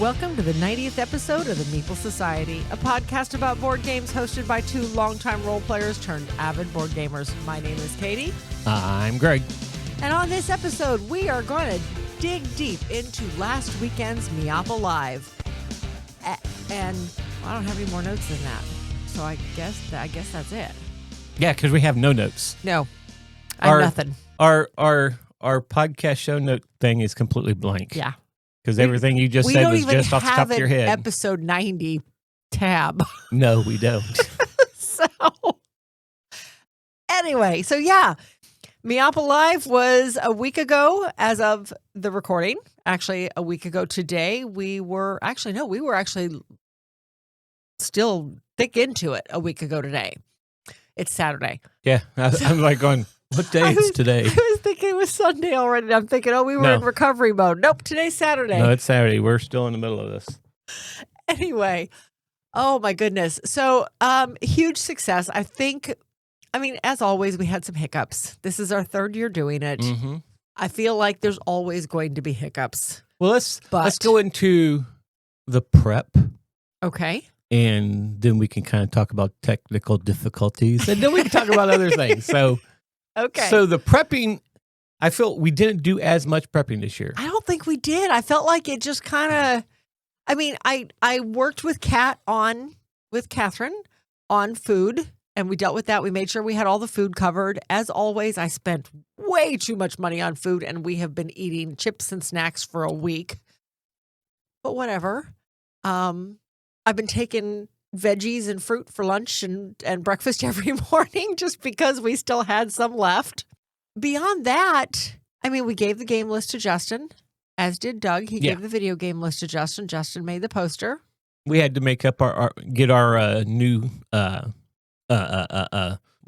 Welcome to the 90th episode of the Meeple Society, a podcast about board games hosted by two longtime role players turned avid board gamers. My name is Katie. I'm Greg. And on this episode, we are going to dig deep into last weekend's Meeple Live. And I don't have any more notes than that. So I guess that's it. Yeah, because we have no notes. No, I have nothing. Our podcast show note thing is completely blank. Yeah. Because everything you just said was just off the top of your head. Episode 90 tab. No, we don't. So, anyway, Meeple Live was a week ago as of the recording. Actually, a week ago today. We were actually still thick into it a week ago today. It's Saturday. Yeah, I'm like going, what day is today? I was thinking it was Sunday already. And I'm thinking, we were in recovery mode. Nope, today's Saturday. No, it's Saturday. We're still in the middle of this. Anyway, oh my goodness. So, huge success. As always, we had some hiccups. This is our third year doing it. Mm-hmm. I feel like there's always going to be hiccups. Well, let's go into the prep. Okay. And then we can kind of talk about technical difficulties. And then we can talk about other things. So, okay. So the prepping, I feel we didn't do as much prepping this year. I don't think we did. I felt like it just kind of, I worked with Catherine on food, and we dealt with that. We made sure we had all the food covered. As always, I spent way too much money on food, and we have been eating chips and snacks for a week. But whatever. I've been taking veggies and fruit for lunch and breakfast every morning just because we still had some left. Beyond that, we gave the game list to Justin, as did Doug. He gave the video game list to Justin. Justin made the poster. We had to make up our new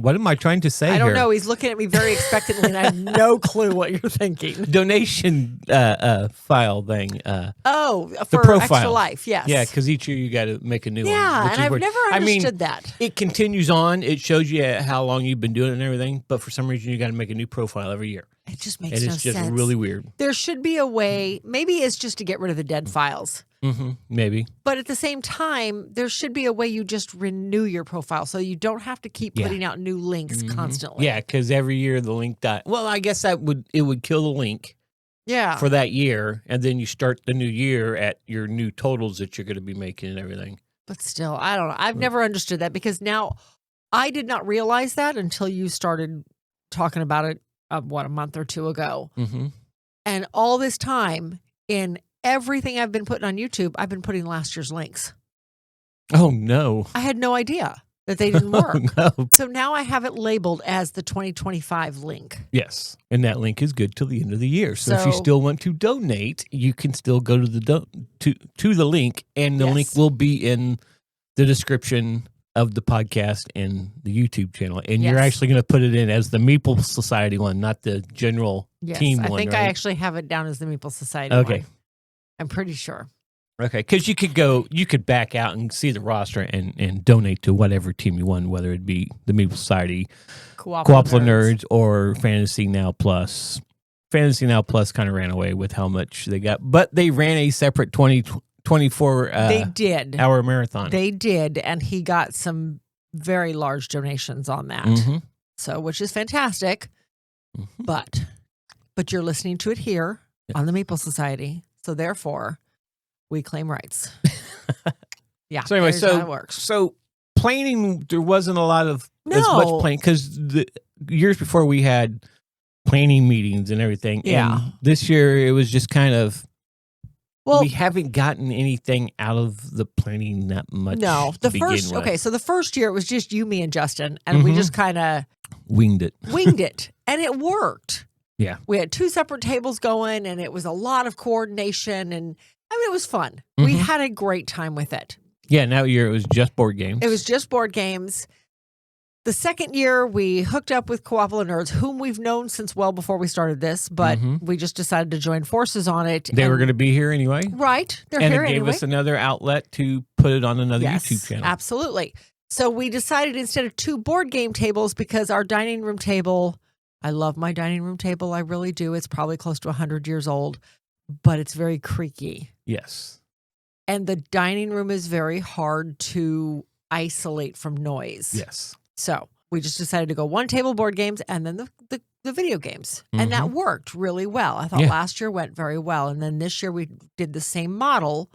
what am I trying to say here? I don't know. He's looking at me very expectantly, and I have no clue what you're thinking. Donation file thing. For the profile. Extra Life, yes. Yeah, because each year you got to make a new one. Yeah, and I've never understood that. It continues on. It shows you how long you've been doing it and everything, but for some reason you got to make a new profile every year. It just makes no sense. And it's just really weird. There should be a way. Maybe it's just to get rid of the dead files. Mm-hmm, maybe. But at the same time, there should be a way you just renew your profile so you don't have to keep putting out new links constantly. Yeah, because every year the link dies. Well, I guess it would kill the link for that year, and then you start the new year at your new totals that you're going to be making and everything. But still, I don't know. I've never understood that because now I did not realize that until you started talking about it, a month or two ago. Mm-hmm. And all this time in everything I've been putting on YouTube, I've been putting last year's links. Oh, no. I had no idea that they didn't work. Oh, no. So now I have it labeled as the 2025 link. Yes. And that link is good till the end of the year. So if you still want to donate, you can still go to the to the link, and the link will be in the description of the podcast and the YouTube channel. And you're actually going to put it in as the Meeple Society one, not the general team one. I think right? I actually have it down as the Meeple Society one. Okay. I'm pretty sure. Okay, because you could back out and see the roster and donate to whatever team you want, whether it be the Meeple Society, Coopla Nerds, or Fantasy Now Plus. Fantasy Now Plus kind of ran away with how much they got, but they ran a separate 24 hour marathon. They did, and he got some very large donations on that, so which is fantastic. Mm-hmm. But you're listening to it here on the Meeple Society. So therefore, we claim rights. Yeah. So anyway, how it works. So planning, there wasn't a lot of as much planning because the years before we had planning meetings and everything. Yeah. And this year it was just kind of we haven't gotten anything out of the planning that much. No, so the first year it was just you, me, and Justin, and we just kind of winged it, and it worked. Yeah. We had two separate tables going, and it was a lot of coordination, and it was fun. We had a great time with it. Yeah, now it was just board games. It was just board games. The second year, we hooked up with Coopla Nerds, whom we've known since well before we started this, but we just decided to join forces on it. They were going to be here anyway. Right. They're here anyway. And it gave us another outlet to put it on another YouTube channel. Absolutely. So we decided instead of two board game tables, because our dining room table, I love my dining room table. I really do. It's probably close to 100 years old, but it's very creaky. Yes. And the dining room is very hard to isolate from noise. Yes. So we just decided to go one table board games and then the video games. And that worked really well. I thought last year went very well. And then this year we did the same model.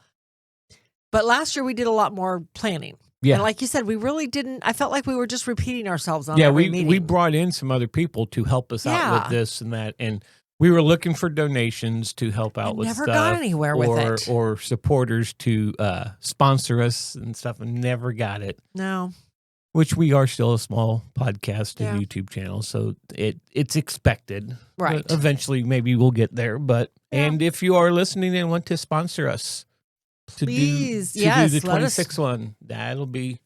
But last year we did a lot more planning. Yeah. And like you said, we really didn't. I felt like we were just repeating ourselves on every meeting. We brought in some other people to help us out with this and that. And we were looking for donations to help out with stuff. Never got anywhere with it. Or supporters to sponsor us and stuff, and never got it. No. Which we are still a small podcast and YouTube channel, so it's expected. Right. Eventually, maybe we'll get there. But and if you are listening and want to sponsor us please, do the 26th one, that'd be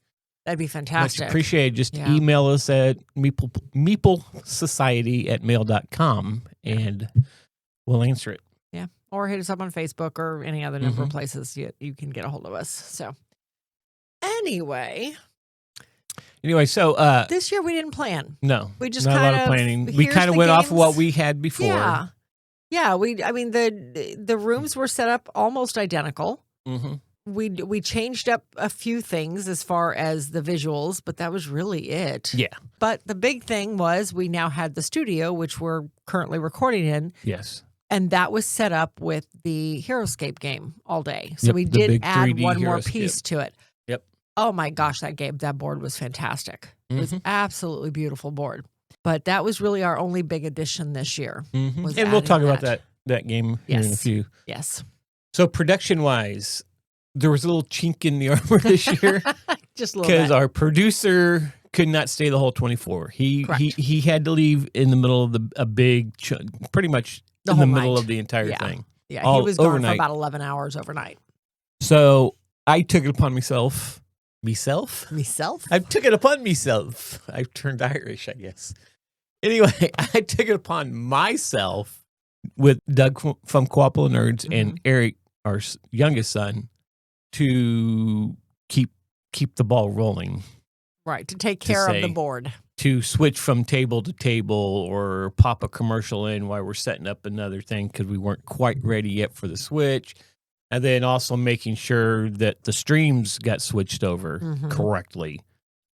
fantastic. Much appreciated. Just email us at meeplesociety@mail.com and we'll answer it. Yeah. Or hit us up on Facebook or any other number of places you can get a hold of us. So anyway, so this year we didn't plan. No. We just not a lot of planning. We kind of went off of what we had before. Yeah. Yeah, the rooms were set up almost identical. We changed up a few things as far as the visuals, but that was really it. Yeah. But the big thing was we now had the studio, which we're currently recording in. Yes. And that was set up with the HeroScape game all day. So we did add one more piece to it. Yep. Oh my gosh, that board was fantastic. It was absolutely beautiful board. But that was really our only big addition this year. And we'll talk about that game here in a few. Yes. So production-wise, there was a little chink in the armor this year. Just a little bit. Because our producer could not stay the whole 24. He had to leave in the middle of a big chunk, pretty much in the middle of the entire thing. Yeah, he was gone for about 11 hours overnight. So I took it upon myself. Myself? I took it upon myself. I turned Irish, I guess. Anyway, I took it upon myself with Doug from Coopla Nerds and Eric, our youngest son, to keep the ball rolling. Right, to take care of the board. To switch from table to table or pop a commercial in while we're setting up another thing because we weren't quite ready yet for the switch. And then also making sure that the streams got switched over correctly.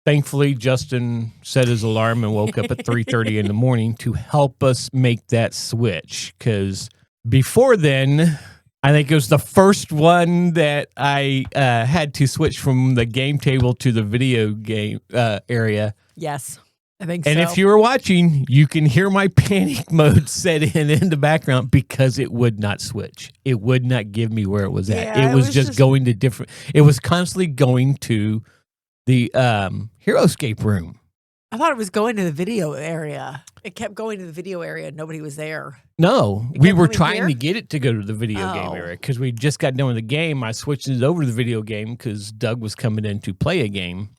Thankfully, Justin set his alarm and woke up at 3:30 in the morning to help us make that switch. Because before then, I think it was the first one that I had to switch from the game table to the video game area. Yes, I think and if you were watching, you can hear my panic mode set in the background because it would not switch. It would not give me where it was at. It was just going to different. It was constantly going to the HeroScape room. I thought it was going to the video area. It kept going to the video area and nobody was there. No, we were trying to get it to go to the video game area because we just got done with the game. I switched it over to the video game because Doug was coming in to play a game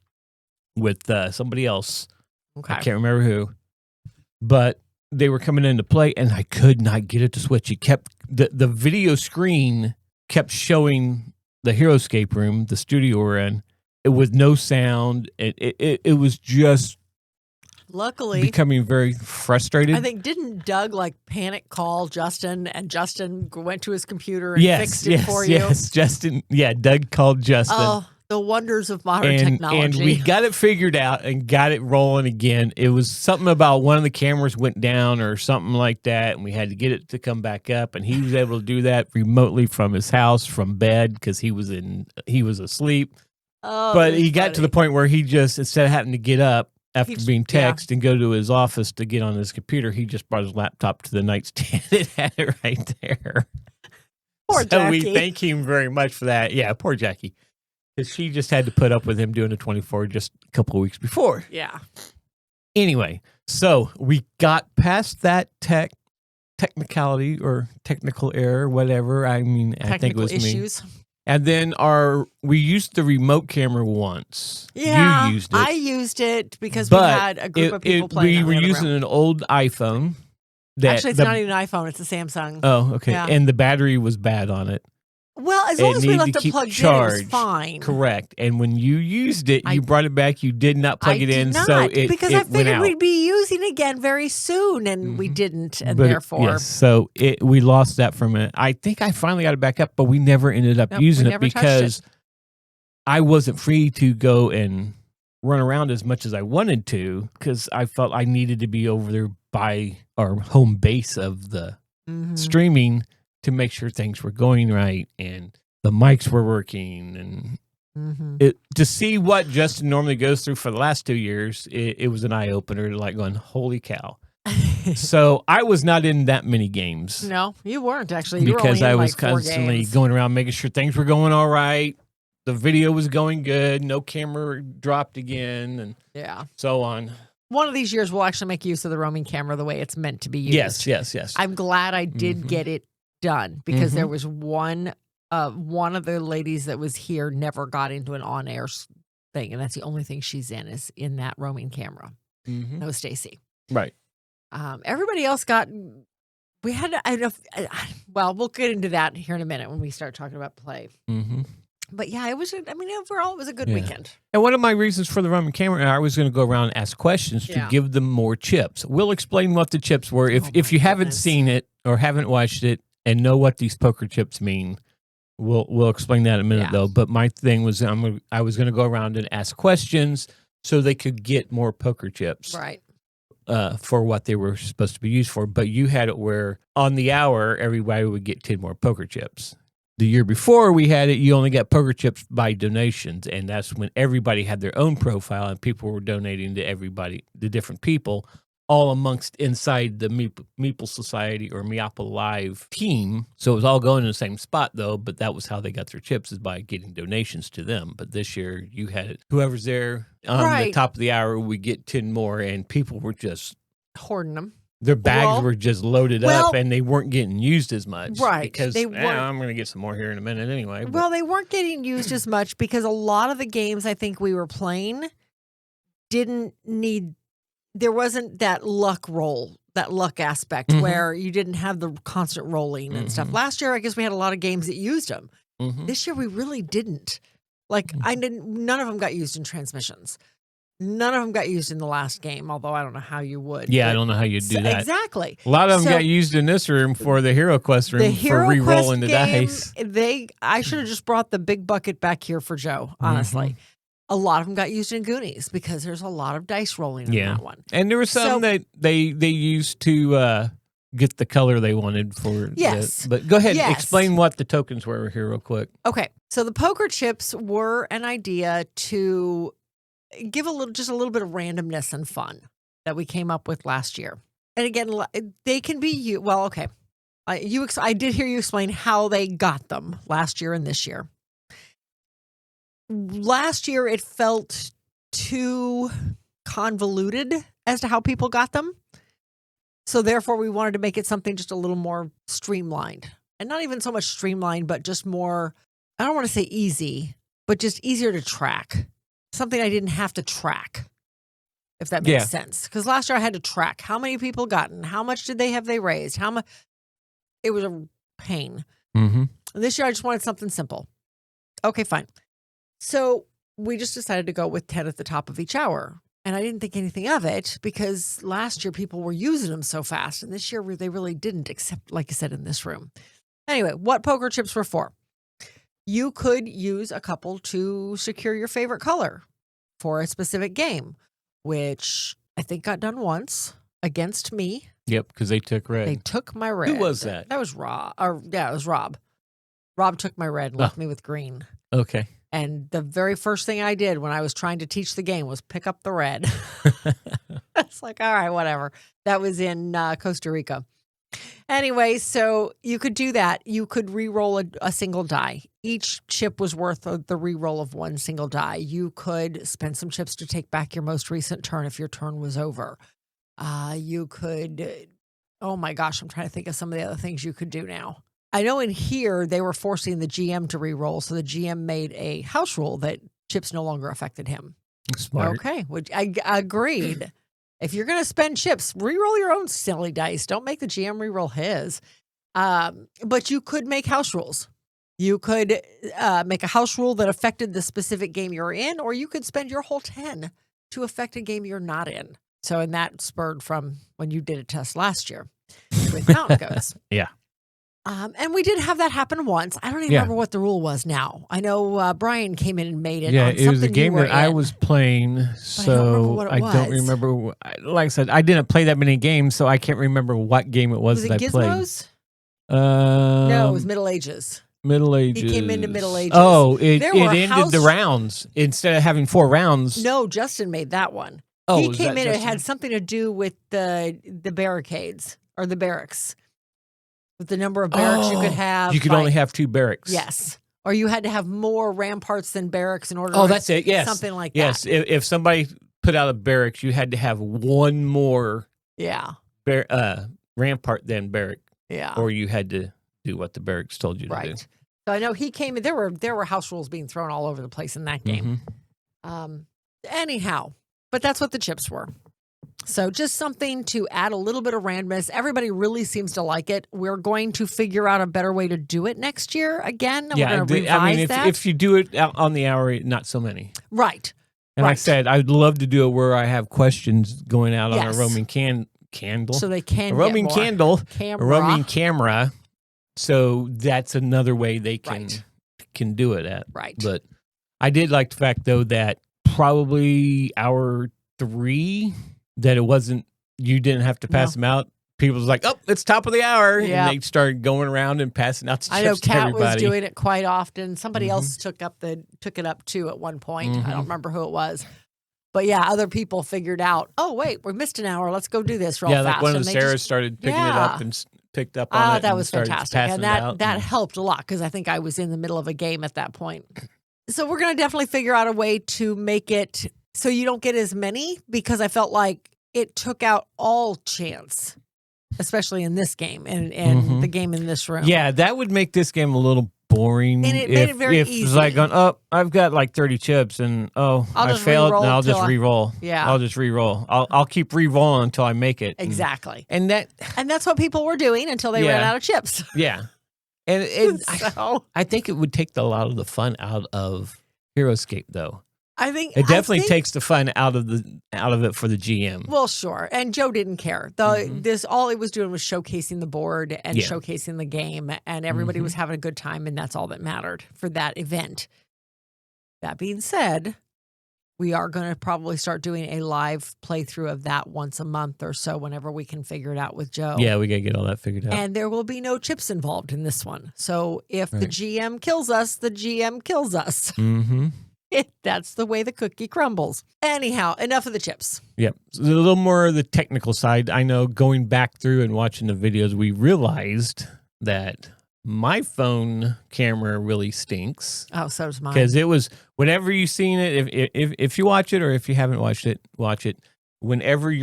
with somebody else. Okay. I can't remember who. But they were coming in to play and I could not get it to switch. It kept the video screen kept showing the HeroScape room, the studio we're in. It was no sound. It was just luckily becoming very frustrated. I think didn't Doug panic call Justin and Justin went to his computer and fixed it for you? Yes, Justin. Yeah, Doug called Justin. Oh, the wonders of modern technology. And we got it figured out and got it rolling again. It was something about one of the cameras went down or something like that, and we had to get it to come back up. And he was able to do that remotely from his house, from bed, because he was asleep. Oh, but he got to the point where he just, instead of having to get up after being texted and go to his office to get on his computer, he just brought his laptop to the nightstand and had it right there. Poor Jackie. So we thank him very much for that. Yeah, poor Jackie. Because she just had to put up with him doing a 24 just a couple of weeks before. Yeah. Anyway, so we got past that technicality or technical error, whatever. I mean, I think it was issues. Me. And then we used the remote camera once. Yeah, you used it. I used it because we had a group of people playing. We were using an old iPhone. Actually, it's not even an iPhone. It's a Samsung. Oh, okay. Yeah. And the battery was bad on it. Well, as long as we left it plugged in, it was fine. Correct. And when you used it, you brought it back. You did not plug it in, so because I figured we'd be using it again very soon, and we didn't, and therefore, yes. So we lost that from it. I think I finally got it back up, but we never ended up using it because I wasn't free to go and run around as much as I wanted to because I felt I needed to be over there by our home base of the streaming to make sure things were going right and the mics were working and to see what Justin normally goes through for the last 2 years, it was an eye opener, like going, holy cow. So I was not in that many games. No, you weren't actually. You because were only I was like 4 constantly games. going around making sure things were going all right. The video was going good. No camera dropped again and so on. One of these years, we'll actually make use of the roaming camera the way it's meant to be used. Yes. I'm glad I did get it done because there was one of the ladies that was here never got into an on-air thing, and that's the only thing she's is in that roaming camera. That was Stacy. Right. Everybody else got. We had. Well, we'll get into that here in a minute when we start talking about play. But yeah, it was. Overall, it was a good weekend. And one of my reasons for the roaming camera, I was going to go around and ask questions to give them more chips. We'll explain what the chips were if you haven't seen it or haven't watched it and know what these poker chips mean. We'll explain that in a minute though. But my thing was I was going to go around and ask questions so they could get more poker chips, right? For what they were supposed to be used for. But you had it where on the hour everybody would get 10 more poker chips. The year before we had it, you only got poker chips by donations, and that's when everybody had their own profile and people were donating to everybody, the different people, all amongst inside the Meeple Society or Meeple Live team. So it was all going in the same spot, though, but that was how they got their chips, is by getting donations to them. But this year, you had it. Whoever's there on the top of the hour, we get 10 more, and people were just hoarding them. Their bags were just loaded up, and they weren't getting used as much. Right. Because I'm going to get some more here in a minute anyway. But. Well, they weren't getting used as much because a lot of the games I think we were playing there wasn't that luck aspect where you didn't have the constant rolling and stuff. Last year, I guess we had a lot of games that used them. This year, we really didn't. None of them got used in transmissions. None of them got used in the last game, although I don't know how you would. Yeah, I don't know how you'd do that. Exactly. A lot of them got used in this room for the HeroQuest room for re-rolling the dice. I should have just brought the big bucket back here for Joe, honestly. A lot of them got used in Goonies because there's a lot of dice rolling in that one. And there were some that they used to get the color they wanted for. Yes. But go ahead and explain what the tokens were here real quick. Okay. So the poker chips were an idea to give a little bit of randomness and fun that we came up with last year. And again, they can be I did hear you explain how they got them last year and this year. Last year, it felt too convoluted as to how people got them. So therefore, we wanted to make it something just a little more streamlined. And not even so much streamlined, but just more, I don't want to say easy, but just easier to track. Something I didn't have to track, if that makes sense. Because last year I had to track how many people gotten, how much did they raised, how much. It was a pain. This year I just wanted something simple. Okay, fine. So we just decided to go with 10 at the top of each hour. And I didn't think anything of it because last year people were using them so fast. And this year they really didn't, except, like I said, in this room. Anyway, what poker chips were for? You could use a couple to secure your favorite color for a specific game, which I think got done once against me. Yep, because they took red. They took my red. Who was that? That was Rob. It was Rob. Rob took my red and left me with green. Okay. And the very first thing I did when I was trying to teach the game was pick up the red. It's like, all right, whatever. That was in Costa Rica. Anyway, so you could do that. You could re-roll a single die. Each chip was worth the re-roll of one single die. You could spend some chips to take back your most recent turn if your turn was over. You could, oh my gosh, I'm trying to think of some of the other things you could do now. I know in here they were forcing the GM to re-roll, so the GM made a house rule that chips no longer affected him. Smart. Okay, which I agreed. If you're going to spend chips, re-roll your own silly dice. Don't make the GM re-roll his. But you could make house rules. You could make a house rule that affected the specific game you're in, or you could spend your whole 10 to affect a game you're not in. So, and that spurred from when you did a test last year with Mountain Goats. Yeah. And we did have that happen once. I don't even remember what the rule was now. I know Brian came in and made it. Yeah, on it was a game that I in, was playing, so I don't remember. Like I said, I didn't play that many games, so I can't remember what game it was that I played. Gizmos? No, it was Middle Ages. Middle Ages. He came into Middle Ages. Oh, it ended the rounds. Instead of having 4 rounds. No, Justin made that one. Oh, he came in. It had something to do with the barricades or the barracks. With the number of barracks you could have. You could only have 2 barracks. Yes. Or you had to have more ramparts than barracks in order to. Oh, that's it. Yes. Something like that. Yes. If somebody put out a barracks, you had to have one more rampart than barrack. Yeah. Or you had to do what the barracks told you to do. So I know he came in. There were house rules being thrown all over the place in that game. Anyhow, but that's what the chips were. So just something to add a little bit of randomness. Everybody really seems to like it. We're going to figure out a better way to do it next year again. We're going to revise that. If you do it on the hour, not so many. Right. And like I said, I'd love to do it where I have questions going out on a roaming candle. So they can a roaming get candle, camera. a roaming camera. So that's another way they can do it at. Right. But I did like the fact, though, that probably hour 3, that it wasn't, you didn't have to pass them out. People was like, oh, it's top of the hour. Yeah. And they started going around and passing out the chips I know to Kat everybody. was doing it quite often. Somebody else took it up too at one point. I don't remember who it was. But yeah, other people figured out, oh, wait, we missed an hour. Let's go do this real fast. Yeah, like one of Sarah started picking it up and picked up on it. That was fantastic. And that out. helped a lot because I think I was in the middle of a game at that point. So we're going to definitely figure out a way to make it so you don't get as many, because I felt like it took out all chance, especially in this game and the game in this room. Yeah, that would make this game a little boring. And it made it very easy. If it's like, I've got like 30 chips and I failed, and I'll just re-roll. Yeah. I'll just re-roll. I'll keep re-rolling until I make it. Exactly. And that's what people were doing until they ran out of chips. Yeah. And So, I think it would take a lot of the fun out of HeroScape, though. I think it definitely takes the fun out of it for the GM. Well, sure. And Joe didn't care. All it was doing was showcasing the board and showcasing the game, and everybody was having a good time, and that's all that mattered for that event. That being said, we are going to probably start doing a live playthrough of that once a month or so, whenever we can figure it out with Joe. Yeah, we got to get all that figured out. And there will be no chips involved in this one. So if the GM kills us, the GM kills us. Mm-hmm. That's the way the cookie crumbles. Anyhow, enough of the chips. Yep. So a little more of the technical side. I know going back through and watching the videos, we realized that my phone camera really stinks. Oh, so does mine. Because it was, whenever you've seen it, if you watch it or if you haven't watched it, watch it. Whenever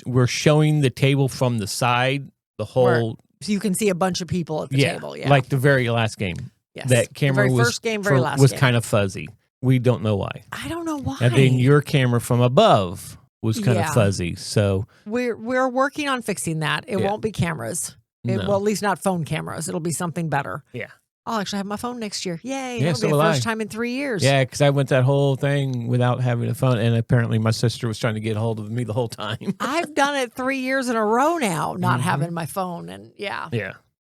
we're showing the table from the side, the whole... So you can see a bunch of people at the table. Yeah. Like the very last game. Yes. That camera was kind of fuzzy. We don't know why. I don't know why. And then your camera from above was kind of fuzzy. So we're working on fixing that. It won't be cameras. Well, at least not phone cameras. It'll be something better. Yeah. I'll actually have my phone next year. Yay. Yeah, It'll be the first time in 3 years. Yeah, because I went that whole thing without having a phone, and apparently my sister was trying to get a hold of me the whole time. I've done it 3 years in a row now, not having my phone. And yeah.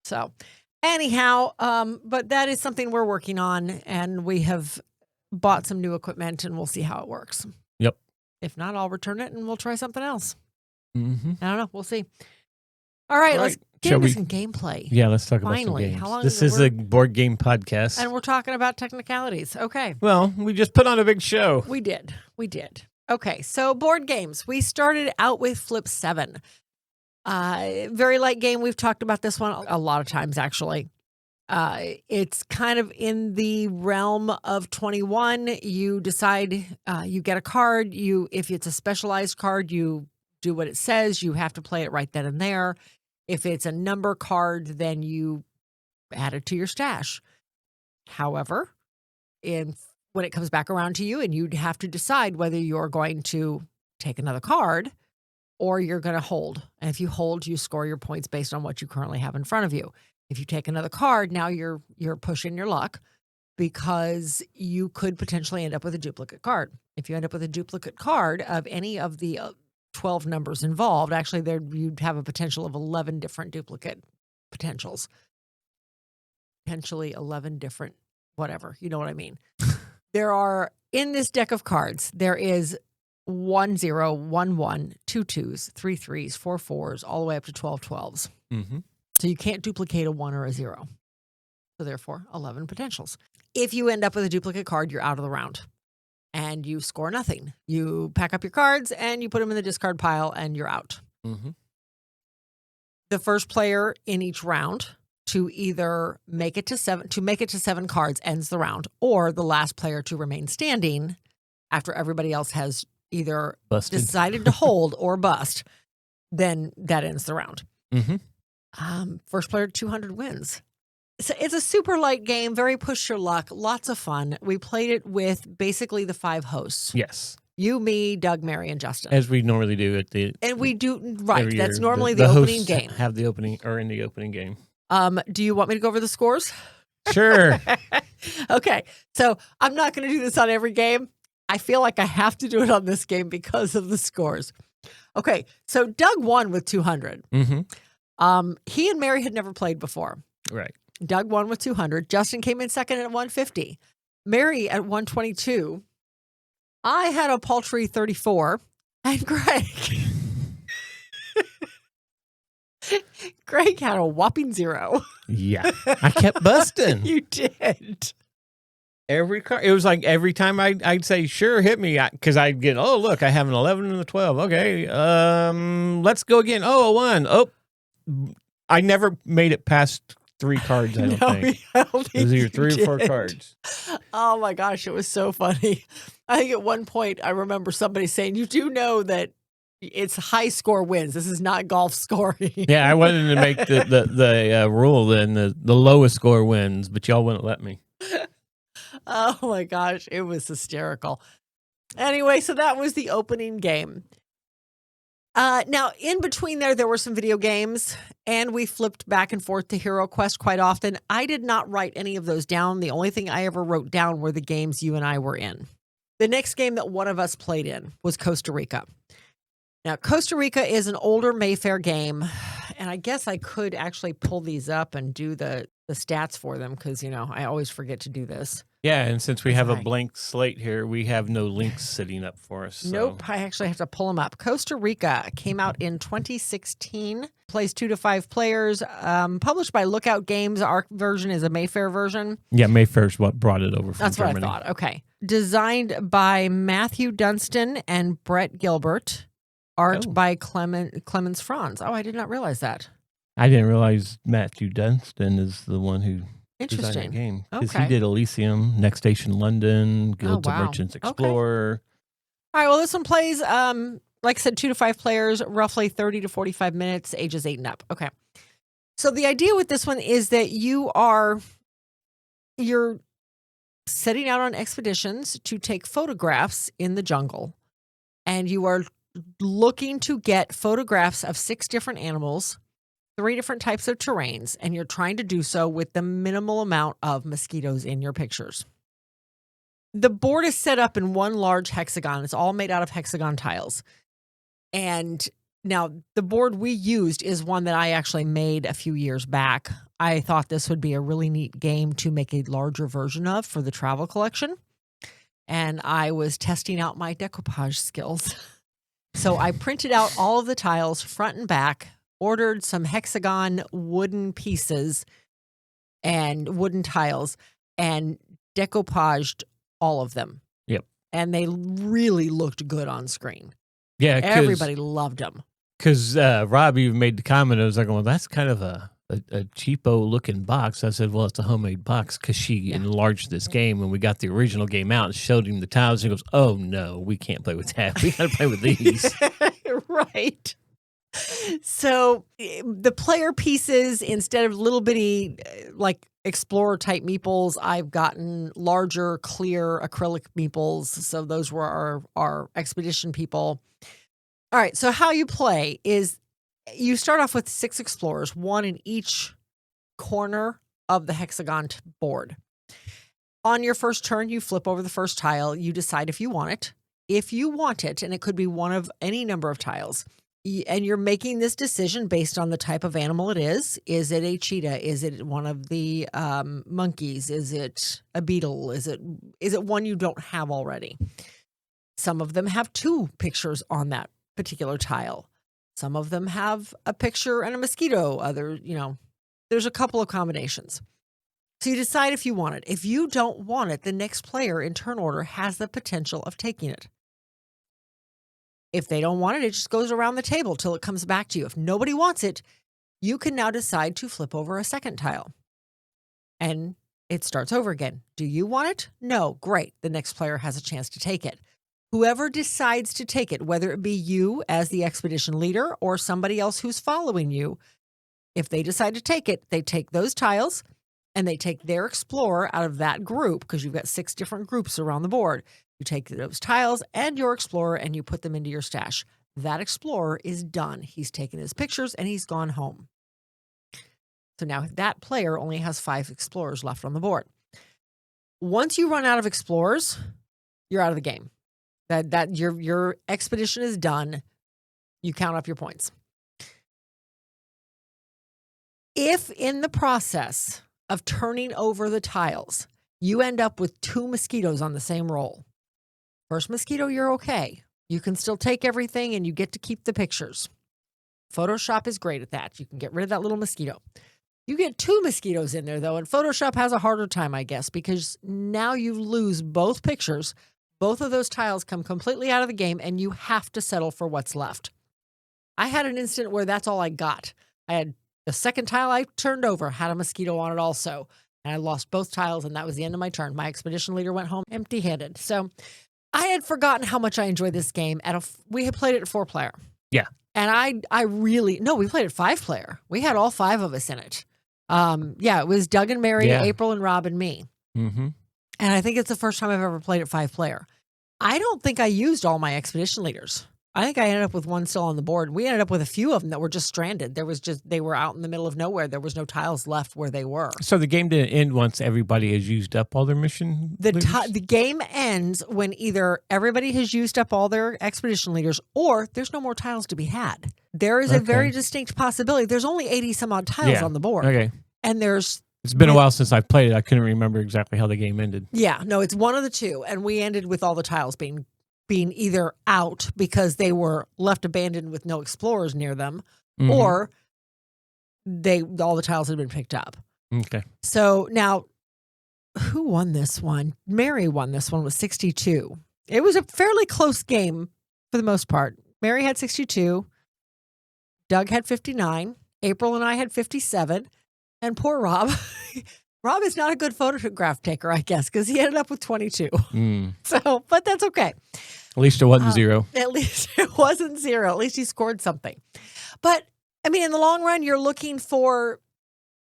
So anyhow, but that is something we're working on, and we have bought some new equipment, and we'll see how it works. Yep. If not, I'll return it and we'll try something else. Mm-hmm. I don't know. We'll see. All right, let's get into some gameplay. Yeah, let's talk about some games. How long this is a board game podcast. And we're talking about technicalities. Okay. Well, we just put on a big show. We did. Okay, so board games. We started out with Flip 7. Very light game. We've talked about this one a lot of times, actually. It's kind of in the realm of 21. You decide, you get a card. If it's a specialized card, you do what it says. You have to play it right then and there. If it's a number card, then you add it to your stash. However, when it comes back around to you, and you'd have to decide whether you're going to take another card or you're going to hold. And if you hold, you score your points based on what you currently have in front of you. If you take another card, now you're pushing your luck because you could potentially end up with a duplicate card. If you end up with a duplicate card of any of the 12 numbers involved, actually you'd have a potential of 11 different duplicate potentials. Potentially 11 different whatever, you know what I mean. There are, in this deck of cards, there is 1 0, 1 1, 2 2s, 3 3s, 4 4s, all the way up to 12 12s. Mm-hmm. So you can't duplicate a 1 or a 0. So therefore, 11 potentials. If you end up with a duplicate card, you're out of the round. And you score nothing. You pack up your cards and you put them in the discard pile and you're out. Mm-hmm. The first player in each round to either make it to 7 cards ends the round, or the last player to remain standing after everybody else has either decided to hold or bust, then that ends the round. Mm-hmm. First player to 200 wins. So it's a super light game, very push your luck, lots of fun. We played it with basically the 5 hosts. Yes. You, me, Doug, Mary, and Justin. As we normally do at the... And we do, right, that's that's normally the opening game. Have the opening, or in the opening game. Do you want me to go over the scores? Sure. Okay, so I'm not going to do this on every game. I feel like I have to do it on this game because of the scores. Okay, so Doug won with 200. Mm-hmm. He and Mary had never played before. Right. Doug won with 200. Justin came in second at 150. Mary at 122. I had a paltry 34. And Greg had a whopping 0. Yeah. I kept busting. You did. Every card. It was like every time I'd say, sure, hit me. Because I'd get, oh, look, I have an 11 and a 12. Okay. Let's go again. Oh, a 1. Oh, I never made it past 3 cards, I don't think. It was either 3 or 4 cards. Oh, my gosh. It was so funny. I think at one point I remember somebody saying, you do know that it's high score wins. This is not golf scoring. Yeah, I wanted to make the rule then the lowest score wins, but y'all wouldn't let me. Oh, my gosh. It was hysterical. Anyway, so that was the opening game. Now, in between there were some video games, and we flipped back and forth to HeroQuest quite often. I did not write any of those down. The only thing I ever wrote down were the games you and I were in. The next game that one of us played in was Costa Rica. Now, Costa Rica is an older Mayfair game, and I guess I could actually pull these up and do the stats for them because, I always forget to do this. Yeah, and since we have a blank slate here, we have no links sitting up for us. So. Nope, I actually have to pull them up. Costa Rica came out in 2016, plays 2 to 5 players, published by Lookout Games. Our version is a Mayfair version. Yeah, Mayfair's what brought it over from That's Germany. What I thought. Okay. Designed by Matthew Dunstan and Brett Gilbert. Art by Clemens Franz. Oh, I did not realize that. I didn't realize Matthew Dunstan is the one who designed the game. Because he did Elysium, Next Station London, Guilds of Merchants Explorer. Okay. All right, well, this one plays, like I said, 2 to 5 players, roughly 30 to 45 minutes, ages 8 and up. Okay. So the idea with this one is that you're setting out on expeditions to take photographs in the jungle, and you are looking to get photographs of 6 different animals, 3 different types of terrains, and you're trying to do so with the minimal amount of mosquitoes in your pictures. The board is set up in one large hexagon. It's all made out of hexagon tiles. And now the board we used is one that I actually made a few years back. I thought this would be a really neat game to make a larger version of for the travel collection. And I was testing out my decoupage skills. So I printed out all of the tiles front and back, ordered some hexagon wooden pieces and wooden tiles, and decoupaged all of them. Yep. And they really looked good on screen. Yeah. Everybody loved them. Because Rob even made the comment, I was like, well, that's kind of a cheapo looking box. I said, well, it's a homemade box because she enlarged this game. When we got the original game out and showed him the tiles, he goes, oh, no, we can't play with that. We got to play with these. Right. So the player pieces, instead of little bitty, like explorer type meeples, I've gotten larger, clear acrylic meeples. So those were our expedition people. All right. So how you play is you start off with 6 explorers, 1 in each corner of the hexagon board. On your first turn, you flip over the first tile. You decide if you want it. If you want it, and it could be one of any number of tiles, and you're making this decision based on the type of animal it is it a cheetah? Is it one of the monkeys? Is it a beetle? Is it one you don't have already? Some of them have 2 pictures on that particular tile. Some of them have a picture and a mosquito. There's a couple of combinations. So you decide if you want it. If you don't want it, the next player in turn order has the potential of taking it. If they don't want it, it just goes around the table till it comes back to you. If nobody wants it, you can now decide to flip over a second tile. And it starts over again. Do you want it? No. Great. The next player has a chance to take it. Whoever decides to take it, whether it be you as the expedition leader or somebody else who's following you, if they decide to take it, they take those tiles and they take their explorer out of that group, because you've got 6 different groups around the board. You take those tiles and your explorer and you put them into your stash. That explorer is done. He's taken his pictures and he's gone home. So now that player only has 5 explorers left on the board. Once you run out of explorers, you're out of the game. That your expedition is done. You count up your points. If in the process of turning over the tiles, you end up with 2 mosquitoes on the same roll. First mosquito, you're okay. You can still take everything and you get to keep the pictures. Photoshop is great at that. You can get rid of that little mosquito. You get 2 mosquitoes in there, though, and Photoshop has a harder time, I guess, because now you lose both pictures. Both of those tiles come completely out of the game, and you have to settle for what's left. I had an instant where that's all I got. I had the second tile I turned over, had a mosquito on it also, and I lost both tiles, and that was the end of my turn. My expedition leader went home empty-handed. So I had forgotten how much I enjoyed this game. We had played it at 4-player. Yeah. And we played it 5-player. We had all 5 of us in it. It was Doug and Mary, April and Rob and me. Mm-hmm. And I think it's the first time I've ever played it 5-player. I don't think I used all my expedition leaders. I think I ended up with one still on the board. We ended up with a few of them that were just stranded. They were out in the middle of nowhere. There was no tiles left where they were. So the game didn't end once everybody has used up all their mission leaders? The game ends when either everybody has used up all their expedition leaders or there's no more tiles to be had. There is a very distinct possibility. There's only 80 some odd tiles on the board. Okay. And it's been a while since I've played it. I couldn't remember exactly how the game ended. Yeah, no, it's one of the two. And we ended with all the tiles being either out because they were left abandoned with no explorers near them, or all the tiles had been picked up. Okay. So now, who won this one? Mary won this one with 62. It was a fairly close game for the most part. Mary had 62. Doug had 59. April and I had 57. And poor Rob. Rob is not a good photograph taker, I guess, because he ended up with 22. So, but that's okay. At least it wasn't 0. At least it wasn't 0. At least he scored something. But, I mean, in the long run, you're looking for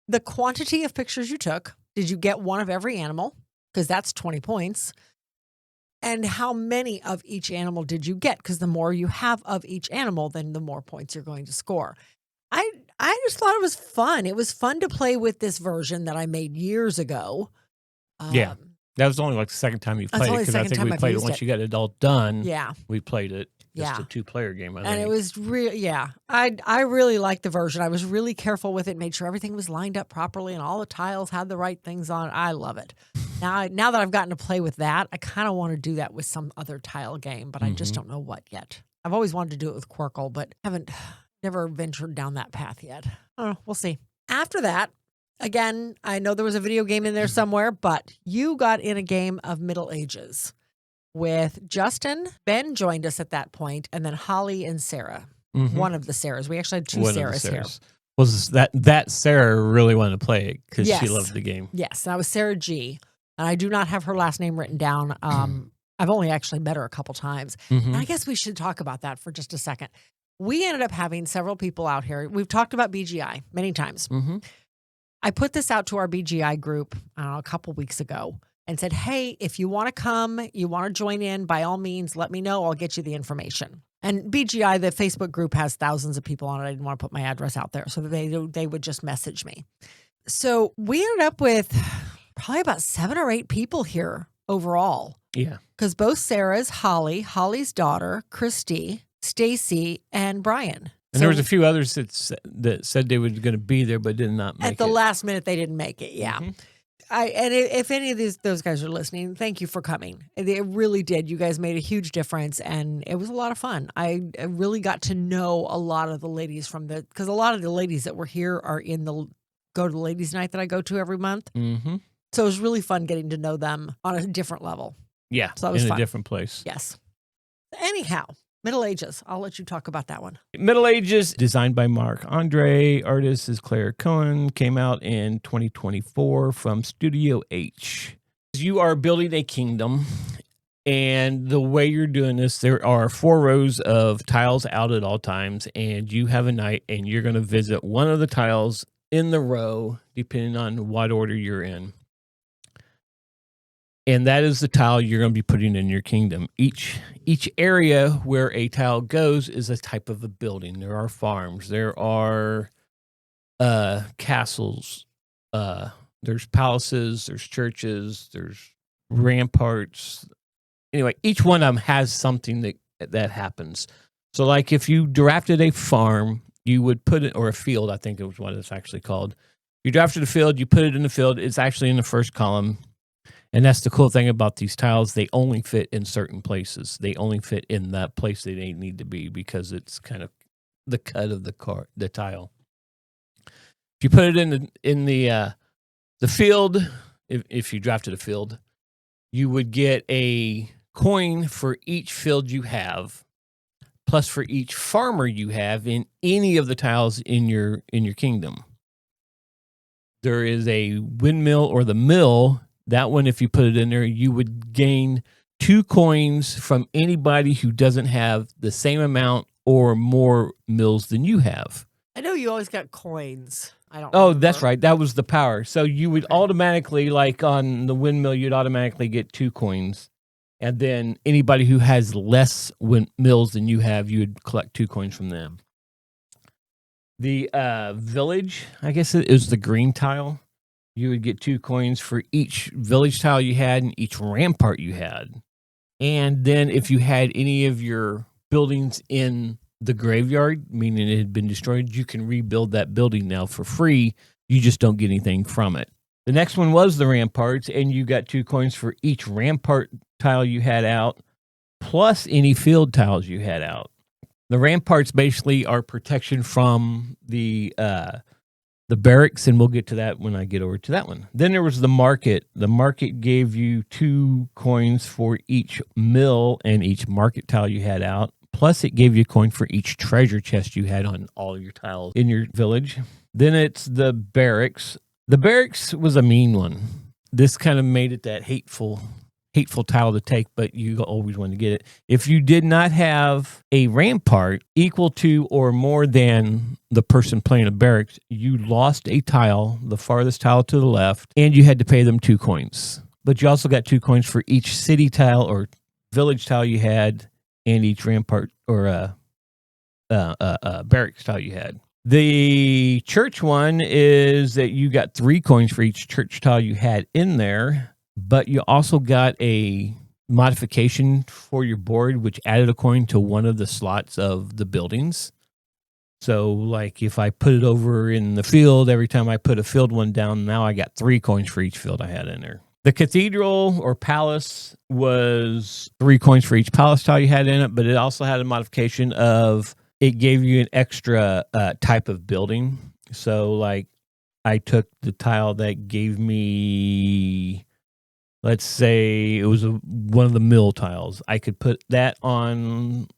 the quantity of pictures you took. Did you get one of every animal? Because that's 20 points. And how many of each animal did you get? Because the more you have of each animal, then the more points you're going to score. I just thought it was fun. It was fun to play with this version that I made years ago. That was only like the second time you played it, because I think we played it once you got it all done. Yeah. We played it. Just a 2-player game, I think. And it was I really liked the version. I was really careful with it, made sure everything was lined up properly and all the tiles had the right things on. I love it. Now that I've gotten to play with that, I kind of want to do that with some other tile game, but I just don't know what yet. I've always wanted to do it with Quirkle, but never ventured down that path yet. Oh, we'll see. After that, again, I know there was a video game in there somewhere, but you got in a game of Middle Ages with Justin. Ben joined us at that point, and then Holly and Sarah. One of the Sarahs. We actually had 2 Sarahs here. Was that Sarah really wanted to play it because she loved the game? Yes, that was Sarah G. And I do not have her last name written down. I've only actually met her a couple times. And I guess we should talk about that for just a second. We ended up having several people out here. We've talked about BGI many times. I put this out to our BGI group a couple weeks ago and said, hey, if you want to come, you want to join in, by all means, let me know. I'll get you the information. And BGI, the Facebook group, has thousands of people on it. I didn't want to put my address out there, so they would just message me. So we ended up with probably about 7 or 8 people here overall. Yeah. Because both Sarah's, Holly's daughter, Christy, Stacy, and Brian. And there was a few others that said they were going to be there, but did not make it. At the last minute, they didn't make it. Yeah. Mm-hmm. If any of those guys are listening, thank you for coming. It really did. You guys made a huge difference, and it was a lot of fun. I really got to know a lot of the ladies because a lot of the ladies that were here are in the Go to the Ladies Night that I go to every month. Mm-hmm. So it was really fun getting to know them on a different level. Yeah, so that was in fun. A different place. Yes. Anyhow, Middle Ages. I'll let you talk about that one. Middle Ages, designed by Mark Andre. Artist is Claire Cohen. Came out in 2024 from Studio H. You are building a kingdom, and the way you're doing this, there are 4 rows of tiles out at all times, and you have a night, and you're going to visit one of the tiles in the row, depending on what order you're in. And that is the tile you're going to be putting in your kingdom. Each area where a tile goes is a type of a building. There are farms. There are castles. There's palaces. There's churches. There's ramparts. Anyway, each one of them has something that happens. So, like if you drafted a farm, you would put it, or a field, I think it was what it's actually called. You drafted a field, you put it in the field. It's actually in the first column. And that's the cool thing about these tiles. They only fit in certain places. They only fit in that place that they need to be because it's kind of the cut of the tile. If you put it in the field, if you drafted a field, you would get a coin for each field you have, plus for each farmer you have in any of the tiles in your kingdom. There is a windmill or the mill. That one, if you put it in there, you would gain 2 coins from anybody who doesn't have the same amount or more mills than you have. I know you always got coins. I don't. Oh, that's right. That was the power. So you would automatically, like on the windmill, you'd automatically get 2 coins. And then anybody who has less mills than you have, you would collect 2 coins from them. The village, I guess it was the green tile. You would get 2 coins for each village tile you had and each rampart you had. And then if you had any of your buildings in the graveyard, meaning it had been destroyed, you can rebuild that building now for free. You just don't get anything from it. The next one was the ramparts, and you got 2 coins for each rampart tile you had out, plus any field tiles you had out. The ramparts basically are protection from the barracks, and we'll get to that when I get over to that one. Then there was the market. The market gave you 2 coins for each mill and each market tile you had out. Plus, it gave you a coin for each treasure chest you had on all your tiles in your village. Then it's the barracks. The barracks was a mean one. This kind of made it that hateful tile to take, but you always wanted to get it. If you did not have a rampart equal to or more than the person playing a barracks, you lost a tile, the farthest tile to the left, and you had to pay them 2 coins. But you also got 2 coins for each city tile or village tile you had, and each rampart or barracks tile you had. The church one is that you got 3 coins for each church tile you had in there. But you also got a modification for your board, which added a coin to one of the slots of the buildings. So, like, if I put it over in the field, every time I put a field one down, now I got 3 coins for each field I had in there. The cathedral or palace was 3 coins for each palace tile you had in it, but it also had a modification of it gave you an extra type of building. So, like, I took the tile that gave me... Let's say it was one of the mill tiles. I could put that on,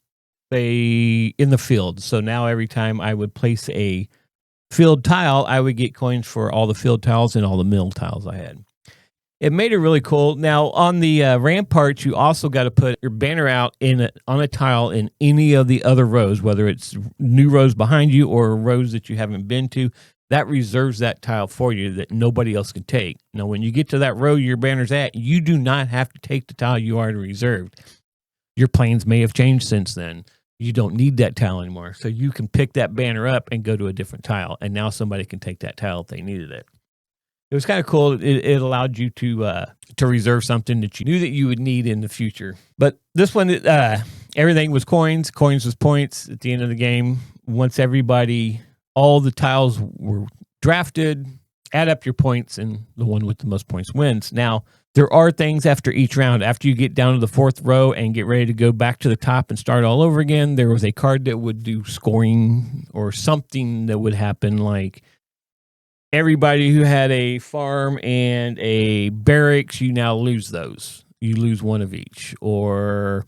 say, in the field. So now every time I would place a field tile, I would get coins for all the field tiles and all the mill tiles I had. It made it really cool. Now, on the ramparts, you also got to put your banner out on a tile in any of the other rows, whether it's new rows behind you or rows that you haven't been to. That reserves that tile for you that nobody else can take. Now, when you get to that row your banner's at, you do not have to take the tile you already reserved. Your plans may have changed since then. You don't need that tile anymore. So you can pick that banner up and go to a different tile. And now somebody can take that tile if they needed it. It was kind of cool. It allowed you to reserve something that you knew that you would need in the future. But this one, everything was coins. Coins was points at the end of the game. Once all the tiles were drafted, add up your points, and the one with the most points wins. Now, there are things after each round. After you get down to the fourth row and get ready to go back to the top and start all over again, there was a card that would do scoring or something that would happen, like everybody who had a farm and a barracks, you now lose those. You lose one of each. Or